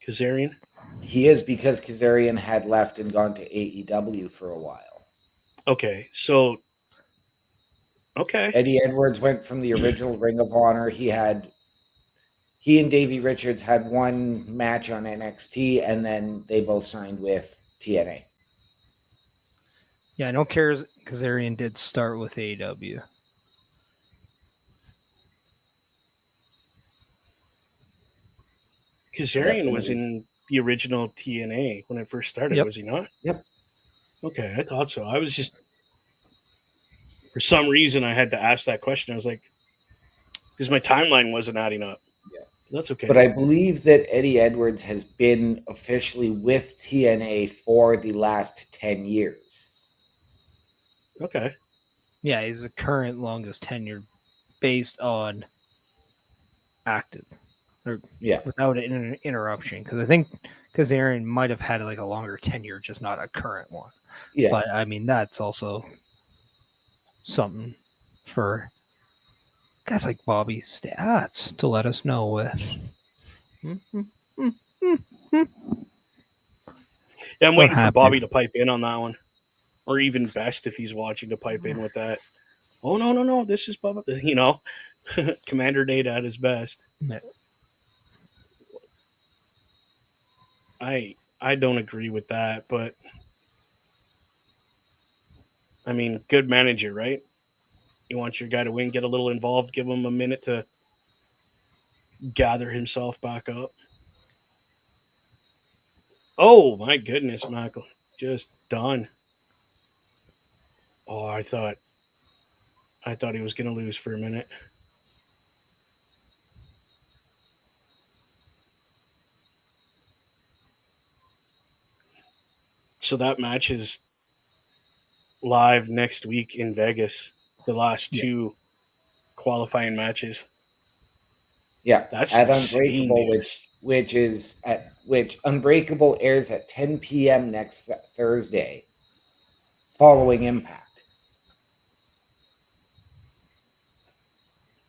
Kazarian? He is, because Kazarian had left and gone to AEW for a while. Okay, so okay, Eddie Edwards went from the original Ring of Honor. He and Davey Richards had one match on NXT, and then they both signed with TNA. Yeah, I know Kazarian did start with AEW. Kazarian was in the original TNA when it first started, Yep. was he not? Yep. Okay, I thought so. I was just, for some reason, I had to ask that question. I was like, because my timeline wasn't adding up. Yeah. That's okay. But I believe that Eddie Edwards has been officially with TNA for the last 10 years. Okay. Yeah, he's the current longest tenure based on active. Yeah. Without an interruption, because I think Kazarian might have had like a longer tenure, just not a current one. Yeah. But I mean, that's also something for guys like Bobby Stats to let us know with. Yeah, I'm waiting for happening. Bobby to pipe in on that one, or even best if he's watching to pipe in with that. Oh no! This is Bubba. You know, Commander Nate at his best. Yeah. I don't agree with that, but I mean, good manager, right? You want your guy to win, get a little involved, give him a minute to gather himself back up. Oh my goodness, Michael, just done. Oh, I thought he was going to lose for a minute. So that match is live next week in Vegas. The last two qualifying matches. Yeah, That's at insane, Unbreakable, dude. which Unbreakable airs at 10 p.m. next Thursday, following Impact.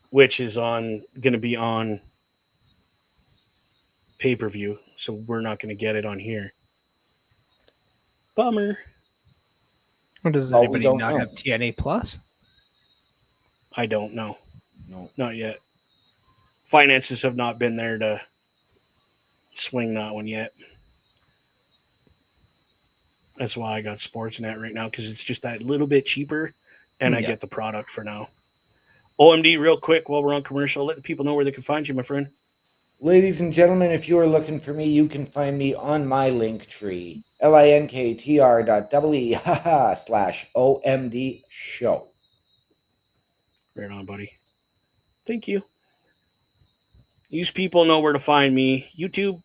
Which is going to be on pay-per-view, so we're not going to get it on here. Bummer. Or does Well, we anybody don't not know. have TNA Plus? I don't know. No. Not yet. Finances have not been there to swing that one yet. That's why I got Sportsnet right now, because it's just that little bit cheaper, and I get the product for now. OMD, real quick, while we're on commercial, let the people know where they can find you, my friend. Ladies and gentlemen, if you are looking for me, you can find me on my link tree, linktr.ee/OMD show. Right on, buddy. Thank you. These people know where to find me. YouTube,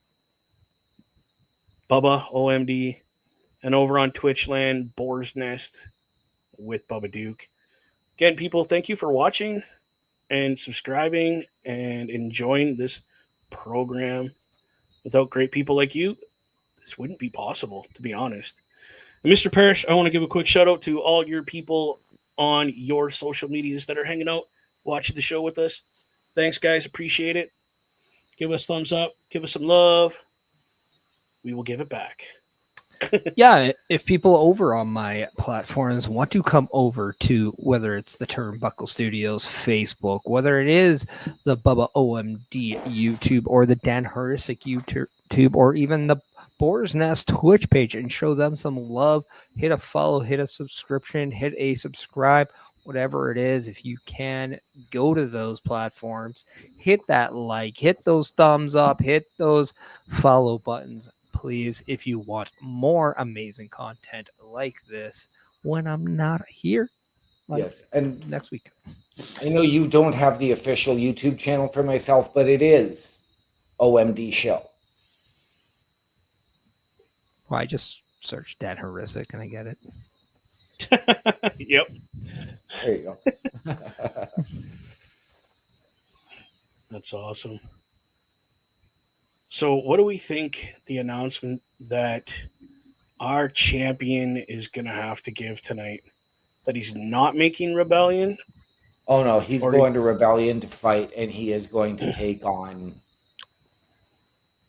Bubba OMD, and over on Twitchland, Boar's Nest with Bubba Duke. Again, people, thank you for watching and subscribing and enjoying this program. Without great people like you, this wouldn't be possible, to be honest. And Mr. Parrish, I want to give a quick shout out to all your people on your social medias that are hanging out, watching the show with us. Thanks, guys. Appreciate it. Give us thumbs up. Give us some love. We will give it back. Yeah, if people over on my platforms want to come over to whether it's the Turnbuckle Studios Facebook, whether it is the Bubba OMD YouTube or the Dan Hursick YouTube, or even the Boar's Nest Twitch page, and show them some love, hit a follow, hit a subscription, hit a subscribe, whatever it is. If you can, go to those platforms, hit that like, hit those thumbs up, hit those follow buttons, please, if you want more amazing content like this when I'm not here. Yes, and next week. I know you don't have the official YouTube channel for myself, but it is OMD show. Well, I just searched Dan Hursick and I get it. Yep. There you go. That's awesome. So what do we think the announcement that our champion is going to have to give tonight? That he's not making Rebellion? Oh, no, he's going to Rebellion to fight, and he is going to take on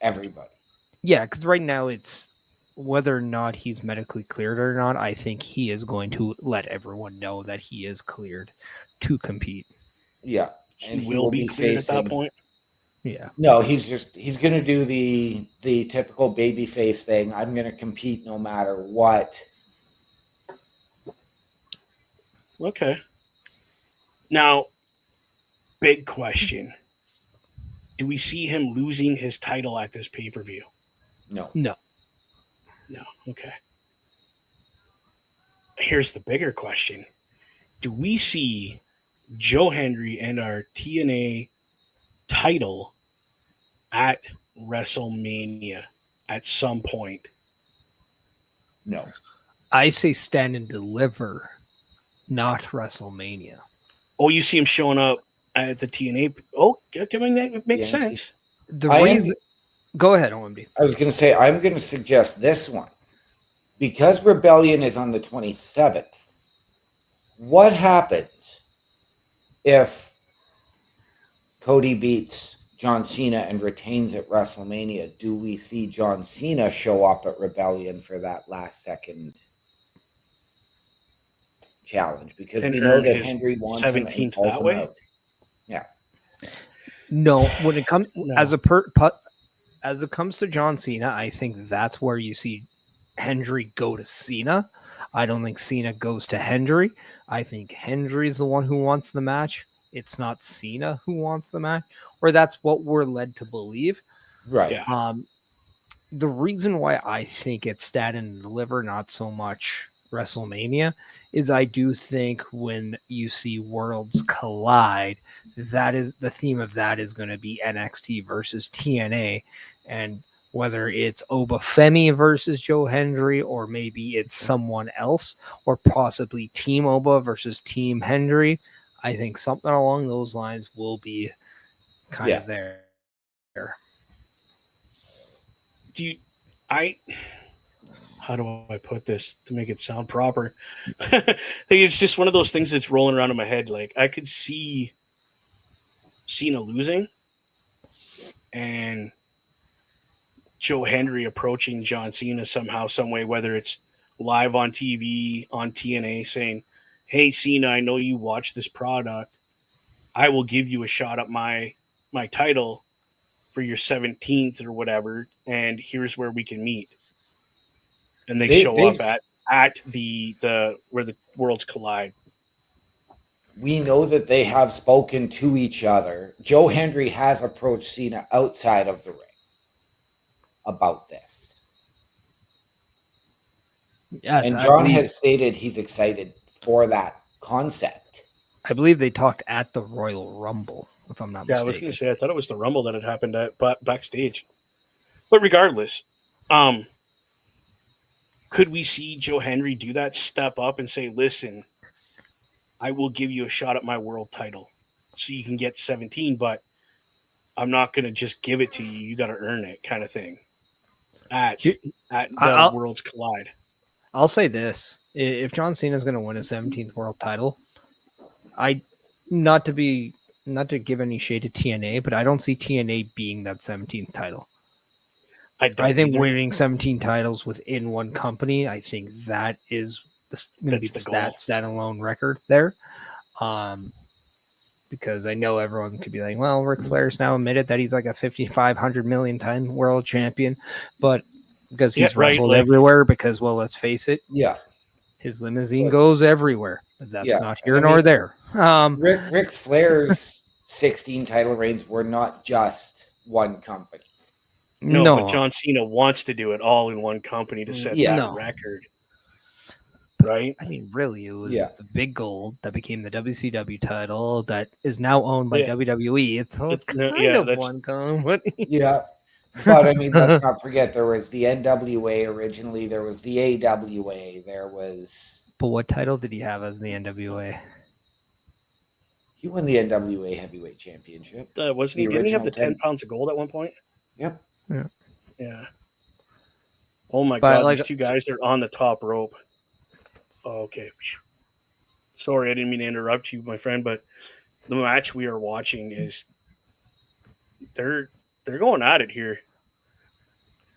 everybody. Yeah, because right now it's whether or not he's medically cleared or not. I think he is going to let everyone know that he is cleared to compete. Yeah, He and he will will be be cleared at that facing. point. Yeah. No, he's going to do the typical baby face thing. I'm going to compete no matter what. Okay. Now, big question. Do we see him losing his title at this pay-per-view? No. No. No. Okay. Here's the bigger question. Do we see Joe Hendry and our TNA title at WrestleMania at some point? No. I say stand and deliver, not WrestleMania. Oh, you see him showing up at the TNA. Oh, I mean, that makes Yeah, sense. The I am- reason. Go ahead, OMD. I was going to say I'm going to suggest this one. Because Rebellion is on the 27th. What happens if Cody beats John Cena and retains at WrestleMania? Do we see John Cena show up at Rebellion for that last second challenge? Because And we know earn that his Henry wants him and 17th calls that him way? out. Yeah. No, when it comes No. as it comes to John Cena, I think that's where you see Hendry go to Cena. I don't think Cena goes to Hendry. I think Hendry's the one who wants the match. It's not Cena who wants the match, or that's what we're led to believe. Right. Yeah. The reason why I think it's Stand and Deliver, not so much WrestleMania, is I do think when you see worlds collide, that is the theme of that is going to be NXT versus TNA, and whether it's Obafemi versus Joe Hendry, or maybe it's someone else, or possibly Team Oba versus Team Hendry, I think something along those lines will be kind of there. Do you, I, how do I put this to make it sound proper? I think it's just one of those things that's rolling around in my head. Like, I could see Cena losing and Joe Hendry approaching John Cena somehow, some way, whether it's live on TV, on TNA, saying, "Hey, Cena, I know you watch this product. I will give you a shot at my title for your 17th or whatever, and here's where we can meet." And they show up at the where the worlds collide. We know that they have spoken to each other. Joe Hendry has approached Cena outside of the ring about this. Yeah, And I John believe, has stated he's excited for that concept. I believe they talked at the Royal Rumble, if I'm not Yeah, I was going mistaken. to say I thought it was the Rumble that had happened at backstage, but regardless, could we see Joe Hendry do that, step up and say, "Listen, I will give you a shot at my world title, so you can get 17, but I'm not going to just give it to you. You got to earn it," kind of thing. At You- the I'll- worlds collide. I'll say this: if John Cena is going to win a 17th world title, I not to give any shade to TNA, but I don't see TNA being that 17th title. I don't I think either. winning 17 titles within one company, I think that is going to be That's the the goal. standalone record there. Because I know everyone could be like, well, Ric Flair's now admitted that he's like a 5,500 million time world champion, but because he's Yeah, right, wrestled like- everywhere, because, well, let's face it, Yeah. his limousine But- goes everywhere. But that's Yeah, not here I nor mean- there. Ric Flair's 16 title reigns were not just one company. No, but John Cena wants to do it all in one company to set Yeah. that No. record. Right? I mean, really, it was Yeah. the big gold that became the WCW title that is now owned by Yeah. WWE. It's That's- kind yeah, of that's- one company. Yeah. But I mean, let's not forget there was the NWA originally, there was the AWA, there was. But what title did he have as the NWA? He won the NWA Heavyweight Championship. Wasn't The he? Didn't he have original the 10 10 pounds of gold at one point? Yep. Yeah. Oh my But, God, like, these two guys are on the top rope. Oh, okay. Sorry, I didn't mean to interrupt you, my friend, but the match we are watching is they're going at it here.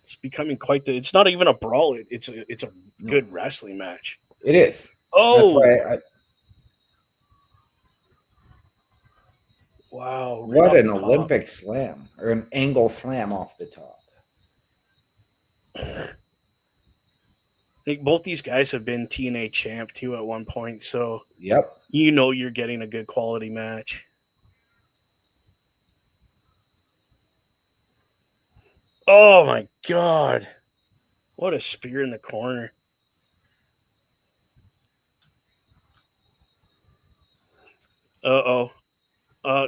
It's becoming quite the. It's not even a brawl. It's a good wrestling match. It is. That's Oh, why wow! Right what off an the top. Olympic slam or an angle slam off the top. I think both these guys have been TNA champ too at one point, so Yep. you know you're getting a good quality match. Oh my god! What a spear in the corner. Uh-oh.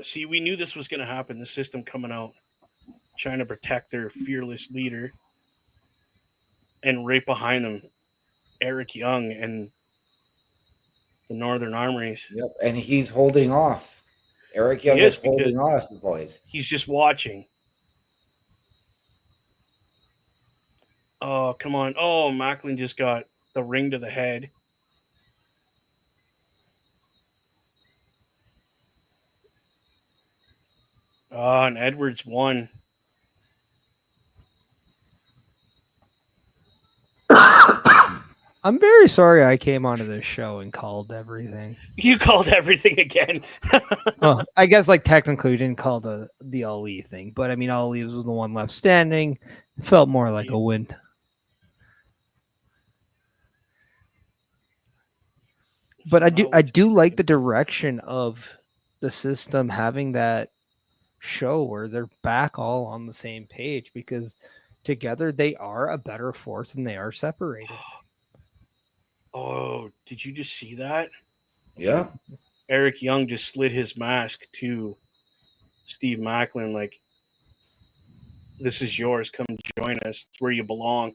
See, we knew this was going to happen. The system coming out, trying to protect their fearless leader. And right behind him, Eric Young and the Northern Armories. Yep. And he's holding off. Eric Young He is is, because holding off the boys. he's just watching. Oh, come on. Oh, Macklin just got the ring to the head. Oh, and Edwards won. I'm very sorry I came onto this show and called everything. You called everything again. Well, I guess like technically we didn't call the Ali thing, but I mean Ali was the one left standing. Felt more like a win. But I do like the direction of the system having that show where they're back all on the same page, because together they are a better force than they are separated. Oh, did you just see that? Yeah. Eric Young just slid his mask to Steve Macklin, like, this is yours. Come join us. It's where you belong.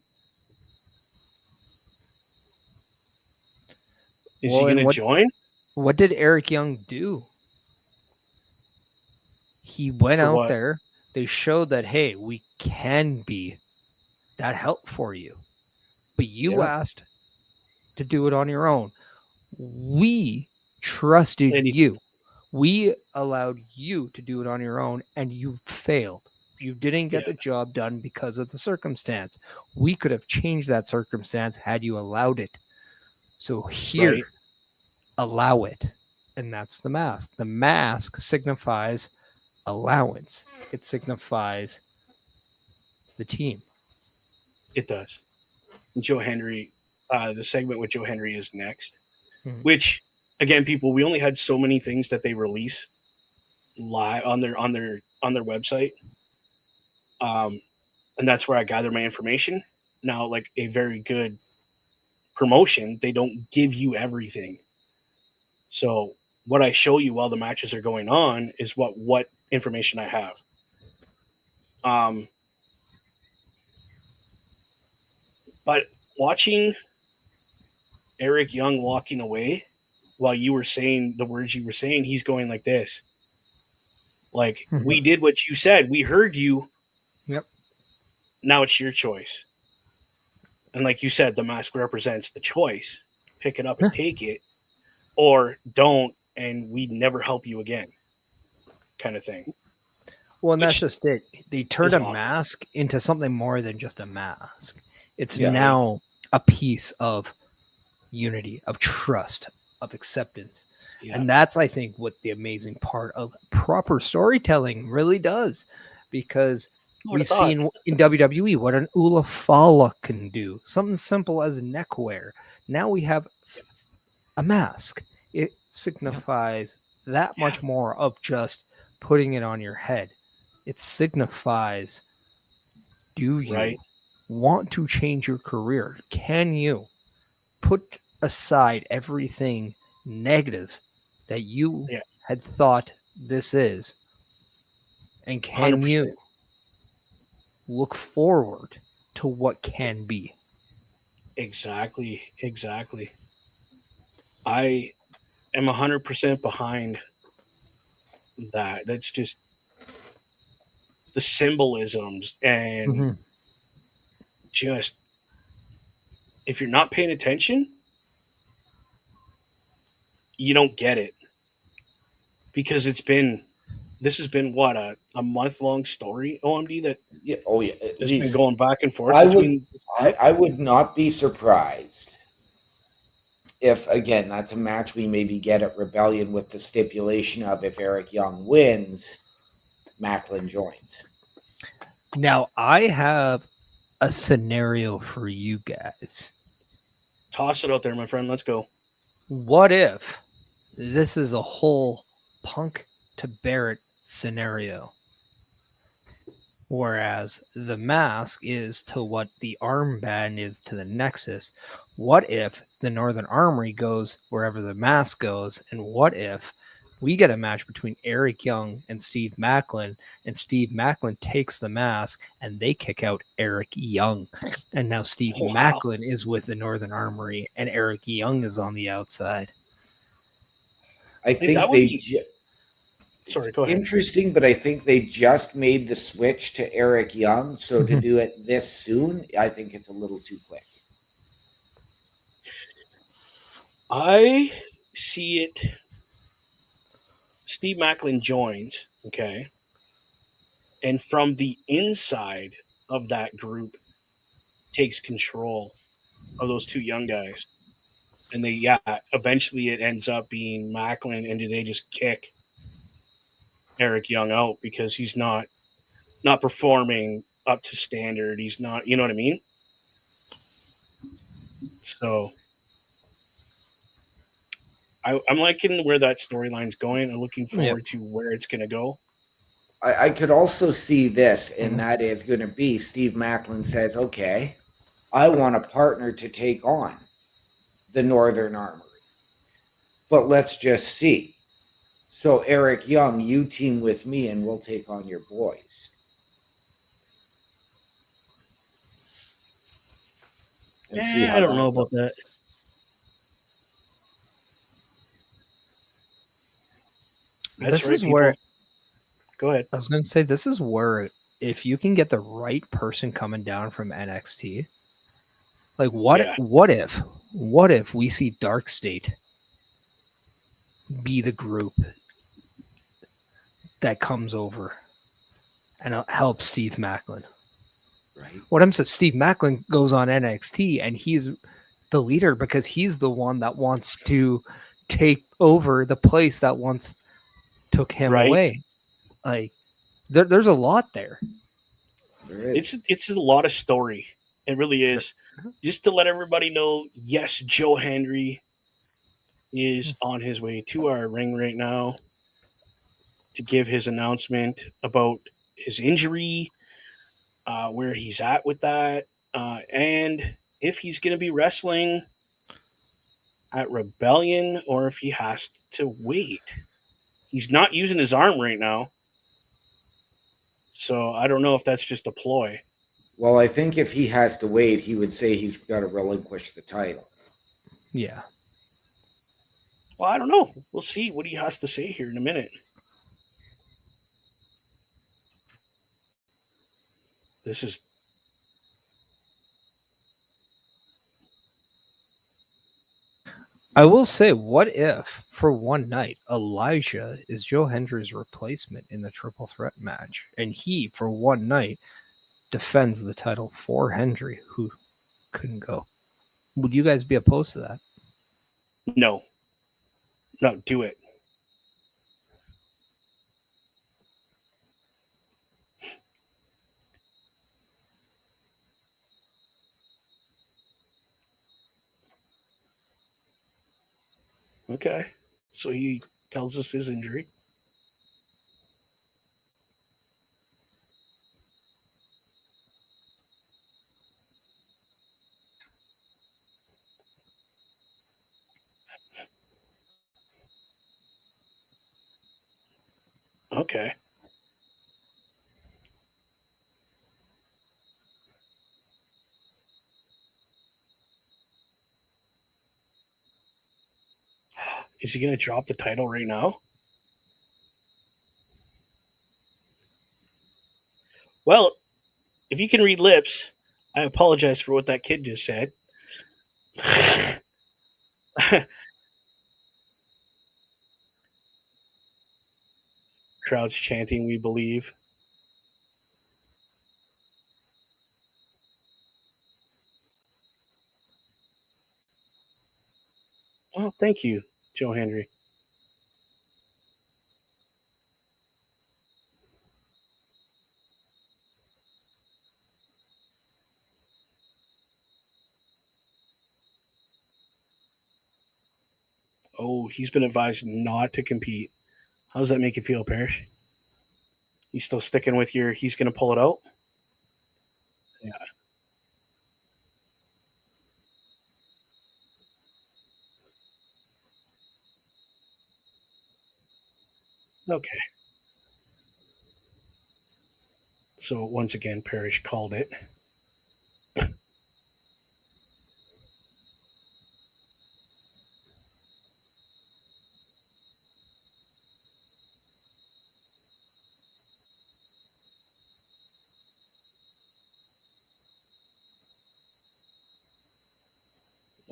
Is he going to join? What did Eric Young do? He went For out what? there. They showed that, hey, we can be that help for you. But you Yeah. asked to do it on your own. We trusted And you. We allowed you to do it on your own, and you failed. You didn't get the job done because of the circumstance. We could have changed that circumstance had you allowed it. So here, Right. allow it. And that's the mask. The mask signifies allowance. It signifies the team. It does. Joe Henry, the segment with Joe Henry is next, Mhm. which, again, people, we only had so many things that they release live on their website. And that's where I gather my information. Now, like a very good promotion, they don't give you everything. So what I show you while the matches are going on is what information I have. But watching Eric Young walking away while you were saying the words you were saying, he's going like this. Like, we did what you said. We heard you. Yep. Now it's your choice. And like you said, the mask represents the choice. Pick it up and take it, or don't, and we never help you again, kind of thing. Well, and that's Which just it. They turned is a awesome. mask into something more than just a mask. It's Yeah. now a piece of unity, of trust, of acceptance. Yeah. And that's, I think, what the amazing part of proper storytelling really does. Because Who would've we've thought? seen in WWE what an Ula Fala can do. Something simple as neckwear. Now we have a mask. It signifies that much more of just putting it on your head. It signifies, do you Right. want to change your career? Can you put aside everything negative that you had thought this is? And can 100%. you look forward to what can be? Exactly. I am 100% behind that. That's just the symbolisms and just, if you're not paying attention, you don't get it, because it's been this has been what a month-long story, OMD, that Yeah, oh yeah, at has been least going back and forth I would. between this group. I would not be surprised if, again, that's a match we maybe get at Rebellion with the stipulation of if Eric Young wins, Macklin joins. Now, I have a scenario for you guys. Toss it out there, my friend. Let's go. What if this is a whole Punk to Barrett scenario? Whereas the mask is to what the armband is to the Nexus. What if the Northern Armory goes wherever the mask goes? And what if we get a match between Eric Young and Steve Macklin, and Steve Macklin takes the mask and they kick out Eric Young? And now Steve Wow. Macklin is with the Northern Armory and Eric Young is on the outside. I think that would they. be- Sorry, go ahead. Interesting, but I think they just made the switch to Eric Young, so to Mhm. do it this soon, I think it's a little too quick. I see it. Steve Macklin joins, okay, and from the inside of that group takes control of those two young guys, and eventually it ends up being Macklin, and do they just kick Eric Young out because he's not performing up to standard? He's not, you know what I mean? So I'm liking where that storyline's going. I'm looking forward to where it's going to go. I could also see this, and Mhm. that is going to be Steve Macklin says, okay, I want a partner to take on the Northern Armory, but let's just see. So, Eric Young, you team with me and we'll take on your boys. And see how I don't that know goes. about that. That's This right, is people. where Go ahead. I was going to say, this is where if you can get the right person coming down from NXT, like what Yeah. what if we see Dark State be the group that comes over and helps Steve Macklin? Right. What happens if Steve Macklin goes on NXT and he's the leader because he's the one that wants to take over the place that once took him Right. away? Like there's a lot there. There is. It's a lot of story. It really is. Just to let everybody know, yes, Joe Hendry is on his way to our ring right now to give his announcement about his injury, where he's at with that, and if he's going to be wrestling at Rebellion or if he has to wait. He's not using his arm right now, so I don't know if that's just a ploy. Well, I think if he has to wait, he would say he's got to relinquish the title. Yeah. Well, I don't know. We'll see what he has to say here in a minute. This is I will say, what if for one night Elijah is Joe Hendry's replacement in the triple threat match, and he for one night defends the title for Hendry, who couldn't go? Would you guys be opposed to that? no, do it. Okay, so he tells us his injury. Okay. Is he going to drop the title right now? Well, if you can read lips, I apologize for what that kid just said. Crowd's chanting, "We believe." Oh, thank you, Joe Henry. Oh, he's been advised not to compete. How does that make you feel, Parrish? You still sticking with your he's going to pull it out? Yeah. Okay. So once again, Parrish called it.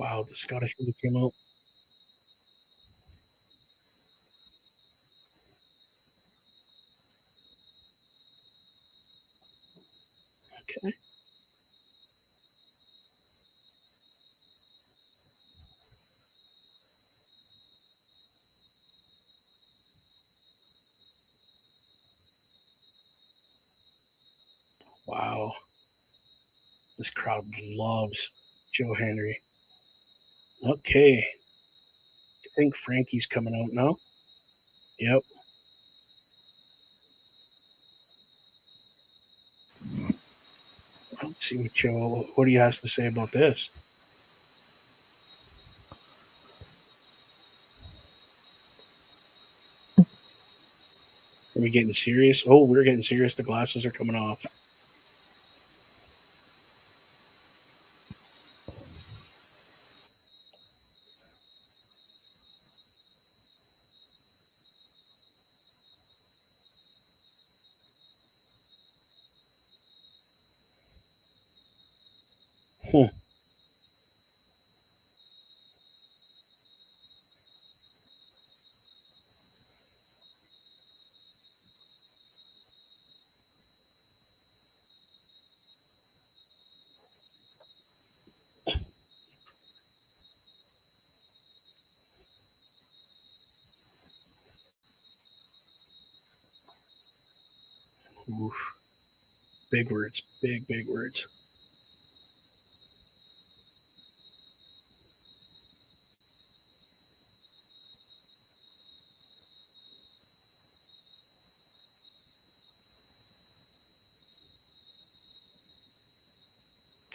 Wow, the Scottish really came out. Okay. Wow. This crowd loves Joe Henry. Okay. I think Frankie's coming out now. Yep. Let's see what Joe, what he has to say about this. Are we getting serious? Oh, we're getting serious. The glasses are coming off. Hmm. Oof. Big words. Big, big words.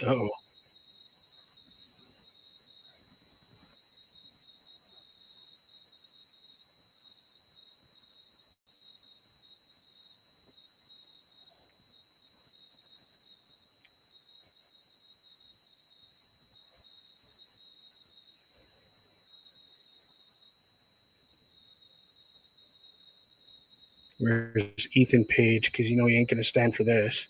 Oh. Where's Ethan Page? Because you know he ain't going to stand for this.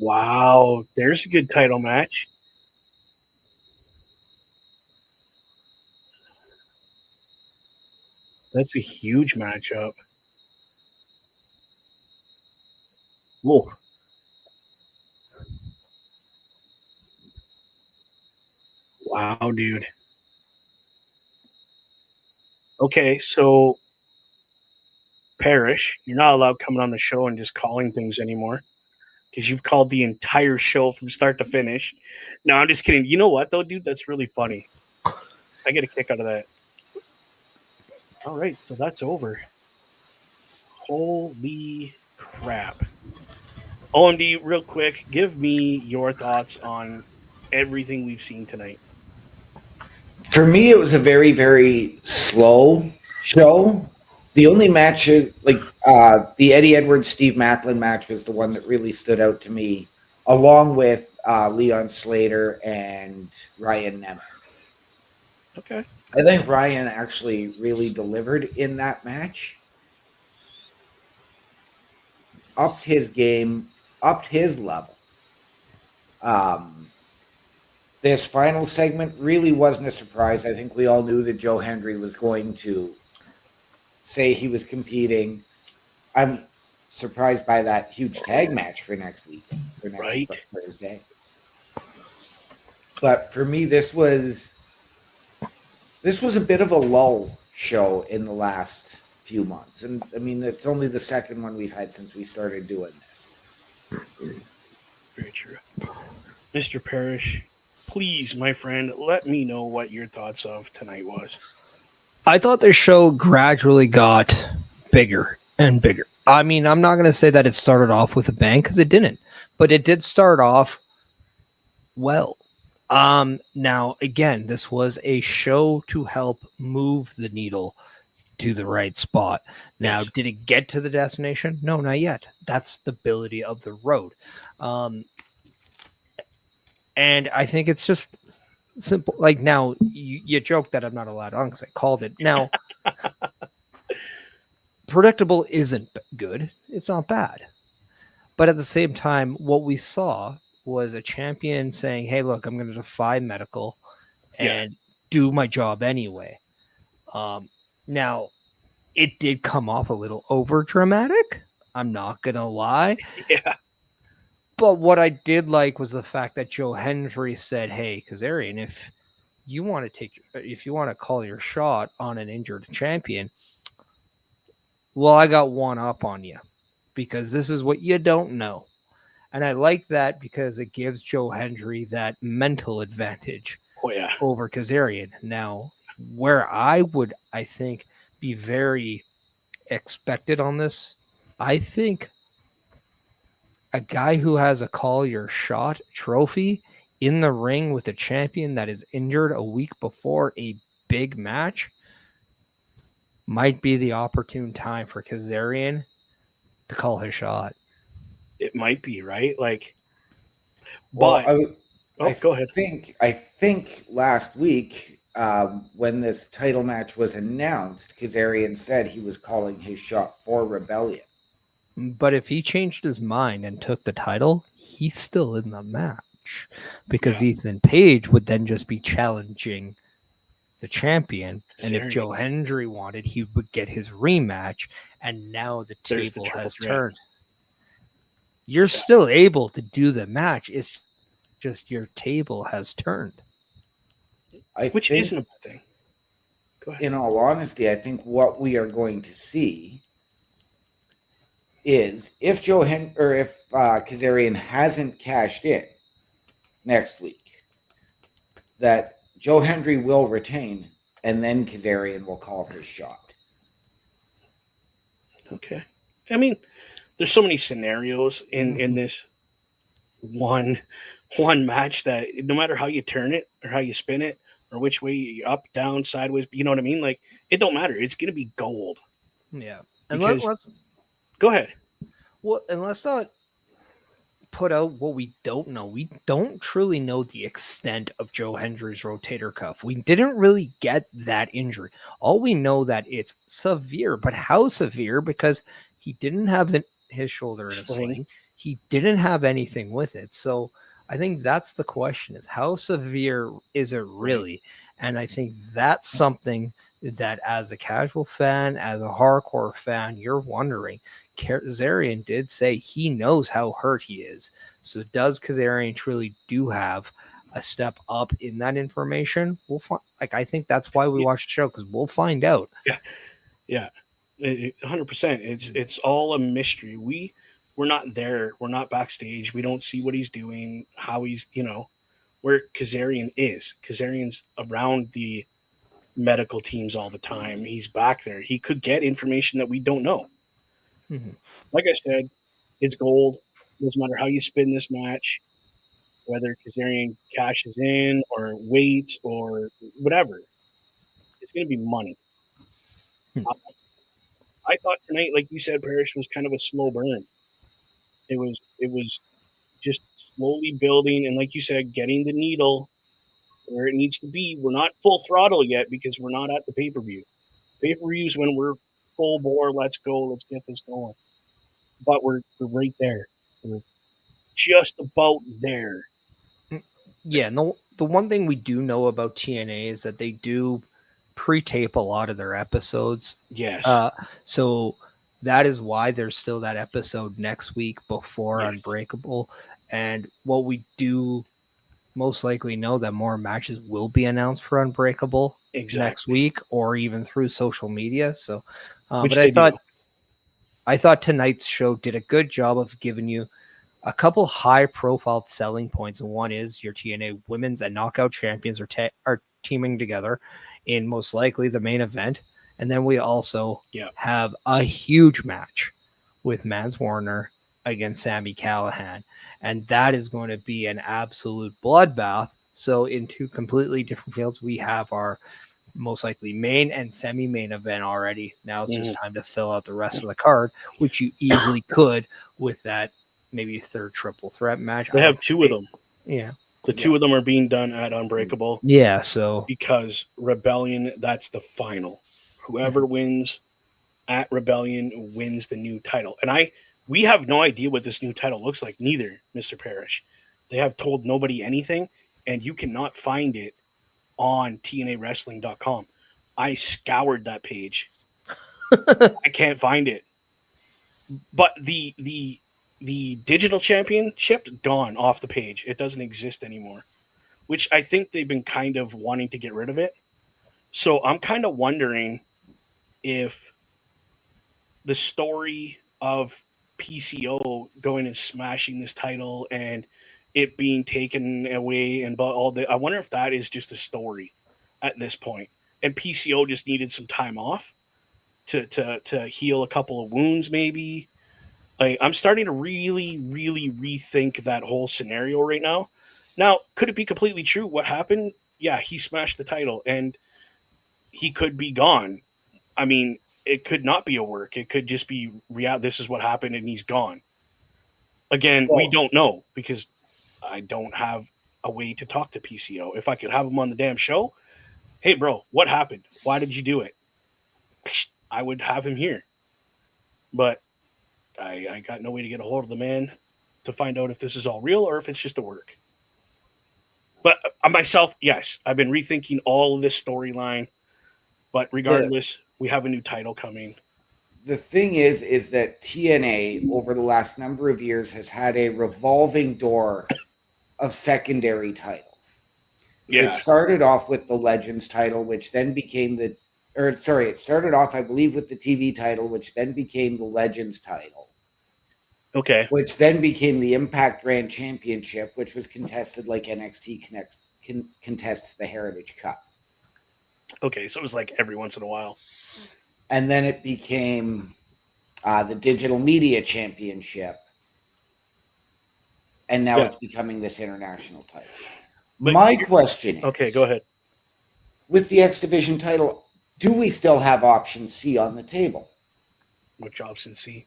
Wow. There's a good title match. That's a huge matchup. Whoa. Wow, dude. Okay, so Parrish, you're not allowed coming on the show and just calling things anymore because you've called the entire show from start to finish. No, I'm just kidding. You know what, though, dude? That's really funny. I get a kick out of that. All right, so that's over. Holy crap. OMD, real quick, give me your thoughts on everything we've seen tonight. For me, it was a very, very slow show. The only match, the Eddie Edwards Steve Macklin match, was the one that really stood out to me, along with Leon Slater and Ryan Nemeth. Okay. I think Ryan actually really delivered in that match, upped his game, upped his level. This final segment really wasn't a surprise. I think we all knew that Joe Hendry was going to say he was competing. I'm surprised by that huge tag match for next week, for next Right. Thursday. But for me, this was a bit of a lull show in the last few months, and I mean it's only the second one we've had since we started doing this. Very true. Mr. Parrish, please, my friend, let me know what your thoughts of tonight was. I thought the show gradually got bigger and bigger. I mean, I'm not going to say that it started off with a bang because it didn't, but it did start off well. Now, again, this was a show to help move the needle to the right spot. Now, Yes. did it get to the destination? No, not yet. That's the ability of the road. And I think it's just simple. Like now, you joke that I'm not allowed on because I called it. Now, predictable isn't good. It's not bad. But at the same time, what we saw was a champion saying, hey, look, I'm going to defy medical and do my job anyway. Now, it did come off a little over dramatic. I'm not going to lie. Yeah. But what I did like was the fact that Joe Hendry said, hey, Kazarian, if you want to call your shot on an injured champion, well, I got one up on you because this is what you don't know. And I like that because it gives Joe Hendry that mental advantage Oh, yeah. over Kazarian. Now, where I think, be very expected on this, I think a guy who has a call your shot trophy in the ring with a champion that is injured a week before a big match might be the opportune time for Kazarian to call his shot. It might be, right? Like, Well, but go ahead. I think last week when this title match was announced, Kazarian said he was calling his shot for Rebellion. But if he changed his mind and took the title, he's still in the match because Ethan Page would then just be challenging the champion. And if Kazarian. Joe Hendry wanted, he would get his rematch. And now the There's the table triple has threat. turned. You're still able to do the match. It's just your table has turned. Which isn't a bad thing. Go ahead. In all honesty, I think what we are going to see is if Kazarian hasn't cashed in next week, that Joe Hendry will retain, and then Kazarian will call his shot. Okay. I mean, there's so many scenarios in this one match that no matter how you turn it or how you spin it or which way you're up, down, sideways, you know what I mean? Like, it don't matter. It's going to be gold. Yeah. And Because- let's Go ahead. Well, and let's not put out what we don't know. We don't truly know the extent of Joe Hendry's rotator cuff. We didn't really get that injury. All we know that it's severe, but how severe? Because he didn't have his shoulder in a sling. He didn't have anything with it. So I think that's the question: is how severe is it really? And I think that's something that, as a casual fan, as a hardcore fan, you're wondering. Kazarian did say he knows how hurt he is. So does Kazarian truly do have a step up in that information? We'll find. Like, I think that's why we watch the show, because we'll find out. Yeah. 100%. It's all a mystery. We're not there. We're not backstage. We don't see what he's doing, how he's, where Kazarian is. Kazarian's around the medical teams all the time. He's back there. He could get information that we don't know. Mm-hmm. Like I said, it's gold. Doesn't matter how you spin this match, whether Kazarian cashes in or waits or whatever. It's going to be money. Hmm. I thought tonight, like you said, Parrish was kind of a slow burn. It was just slowly building, and like you said, getting the needle where it needs to be. We're not full throttle yet because we're not at the pay per view. Pay per views when we're full bore. Let's go. Let's get this going. But we're right there. We're just about there. Yeah, no, the one thing we do know about TNA is that they do pre-tape a lot of their episodes. Yes. So that is why there's still that episode next week before Yes. Unbreakable. And what we do most likely know that more matches will be announced for Unbreakable next week or even through social media. So, Which but they do. I thought tonight's show did a good job of giving you a couple high-profile selling points, and one is your TNA Women's and Knockout Champions are teaming together in most likely the main event, and then we also have a huge match with Mans Warner against Sami Callihan, and that is going to be an absolute bloodbath. So, in two completely different fields, we have our most likely main and semi-main event already. Now it's just time to fill out the rest of the card, which you easily could with that maybe third triple threat match. They have two of them. Yeah. The two of them are being done at Unbreakable. Yeah, so because Rebellion, that's the final. Whoever wins at Rebellion wins the new title. And we have no idea what this new title looks like, neither, Mr. Parrish. They have told nobody anything, and you cannot find it on TNAWrestling.com. I scoured that page. I can't find it. But the digital championship gone off the page. It doesn't exist anymore, which I think they've been kind of wanting to get rid of it. So I'm kind of wondering if the story of PCO going and smashing this title and it being taken away and all that, I wonder if that is just a story at this point. And PCO just needed some time off to heal a couple of wounds, maybe. Like, I'm starting to really, really rethink that whole scenario right now. Now, could it be completely true? What happened? Yeah, he smashed the title and he could be gone. I mean, it could not be a work. It could just be this is what happened and he's gone. Again, we don't know because I don't have a way to talk to PCO. If I could have him on the damn show, hey, bro, what happened? Why did you do it? I would have him here. But I got no way to get a hold of the man to find out if this is all real or if it's just a work. But myself, yes, I've been rethinking all of this storyline. But regardless, we have a new title coming. The thing is that TNA over the last number of years has had a revolving door of secondary titles. Yeah. It started off with the Legends title, which then became it started off, I believe, with the TV title, which then became the Legends title. Okay. Which then became the Impact Grand Championship, which was contested like NXT contests the Heritage Cup. Okay, so it was like every once in a while. And then it became the Digital Media Championship. And now it's becoming this international title. But my question is... Okay, go ahead. With the X Division title, do we still have option C on the table? Which option C?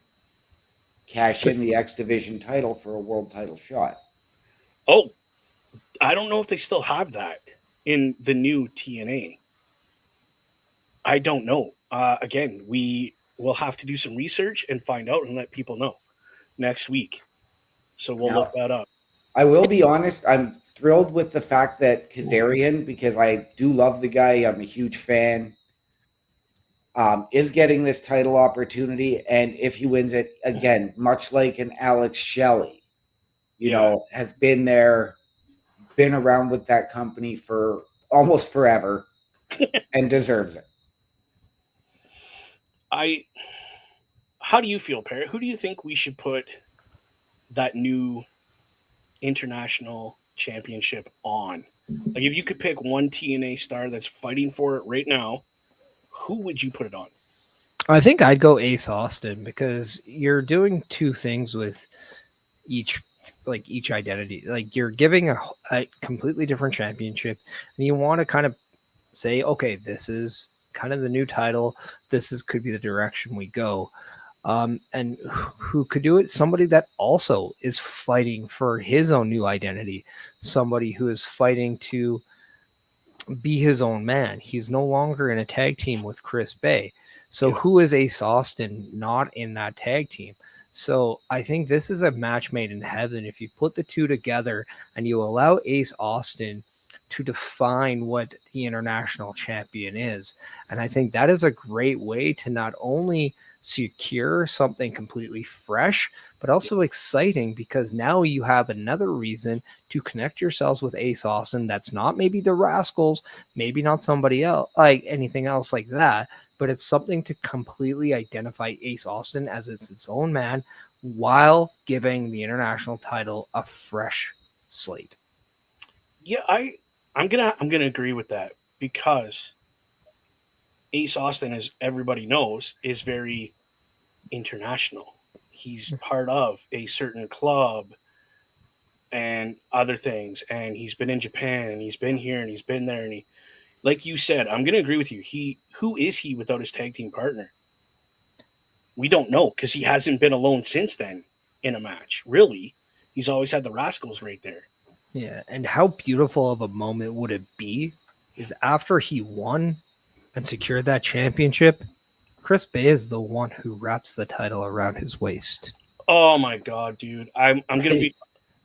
Cash in the X Division title for a world title shot. Oh, I don't know if they still have that in the new TNA. I don't know. Again, we will have to do some research and find out and let people know next week. So we'll look that up. I will be honest, I'm thrilled with the fact that Kazarian, because I do love the guy, I'm a huge fan, is getting this title opportunity. And if he wins it, again, much like an Alex Shelley, you know, has been around with that company for almost forever and deserves it. How do you feel, Perry? Who do you think we should put that new international championship on? Like, if you could pick one TNA star that's fighting for it right now, who would you put it on? I think I'd go Ace Austin because you're doing two things with each identity. Like, you're giving a completely different championship, and you want to kind of say, okay, this is kind of the new title. Could be the direction we go. And who could do it? Somebody that also is fighting for his own new identity. Somebody who is fighting to be his own man. He's no longer in a tag team with Chris Bay. So who is Ace Austin not in that tag team? So I think this is a match made in heaven. If you put the two together and you allow Ace Austin to define what the international champion is. And I think that is a great way to not only secure something completely fresh, but also exciting, because now you have another reason to connect yourselves with Ace Austin. That's not maybe the Rascals, maybe not somebody else, like anything else like that, but it's something to completely identify Ace Austin as its own man while giving the international title a fresh slate. Yeah, I'm gonna agree with that, because Ace Austin, as everybody knows, is very international. He's part of a certain club and other things, and he's been in Japan, and he's been here, and he's been there, and he, like you said, I'm gonna agree with you. Who is he without his tag team partner? We don't know, because he hasn't been alone since then in a match. Really, he's always had the Rascals right there. Yeah, and how beautiful of a moment would it be is after he won and secured that championship, Chris Bay is the one who wraps the title around his waist. Oh my god, dude! I'm gonna be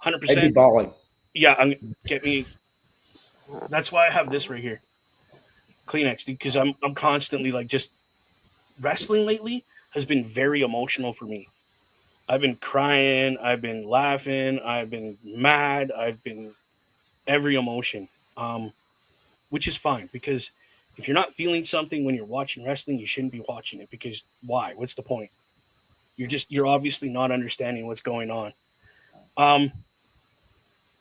100%. I'd be balling. Yeah, get me. That's why I have this right here, Kleenex, dude, because I'm constantly like, just wrestling lately has been very emotional for me. I've been crying, I've been laughing, I've been mad, I've been every emotion, which is fine, because if you're not feeling something when you're watching wrestling, you shouldn't be watching it, because why? What's the point? You're obviously not understanding what's going on.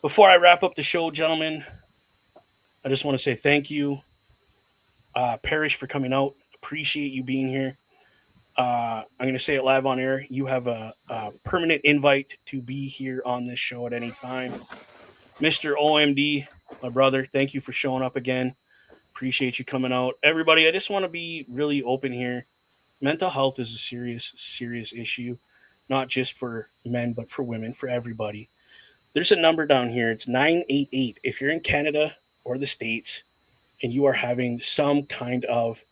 Before I wrap up the show, gentlemen, I just want to say thank you, Parrish, for coming out. Appreciate you being here. I'm going to say it live on air. You have a permanent invite to be here on this show at any time. Mr. OMD, my brother, thank you for showing up again. Appreciate you coming out. Everybody, I just want to be really open here. Mental health is a serious, serious issue, not just for men, but for women, for everybody. There's a number down here. It's 988. If you're in Canada or the States and you are having some kind of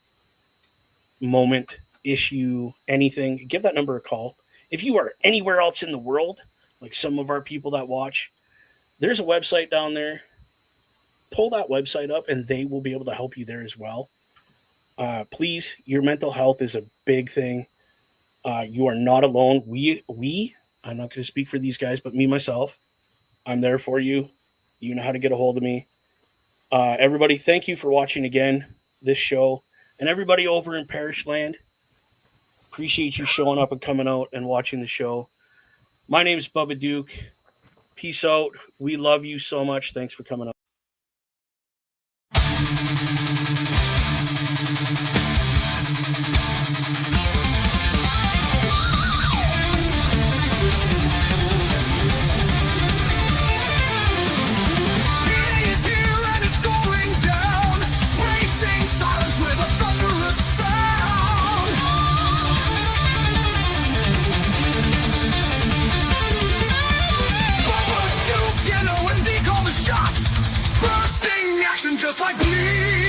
moment, issue, anything, give that number a call. If you are anywhere else in the world, like some of our people that watch, there's a website down there. Pull that website up and they will be able to help you there as well. Please, your mental health is a big thing. You are not alone. I'm not going to speak for these guys, but me, myself, I'm there for you. You know how to get a hold of me. Everybody, thank you for watching again this show. And everybody over in Parish Land, appreciate you showing up and coming out and watching the show. My name is Bubba Duke. Peace out. We love you so much. Thanks for coming out. TNA is here and it's going down. Racing silence with a thunderous sound. Bubba Duke, and D call the shots. Bursting action just like bleeding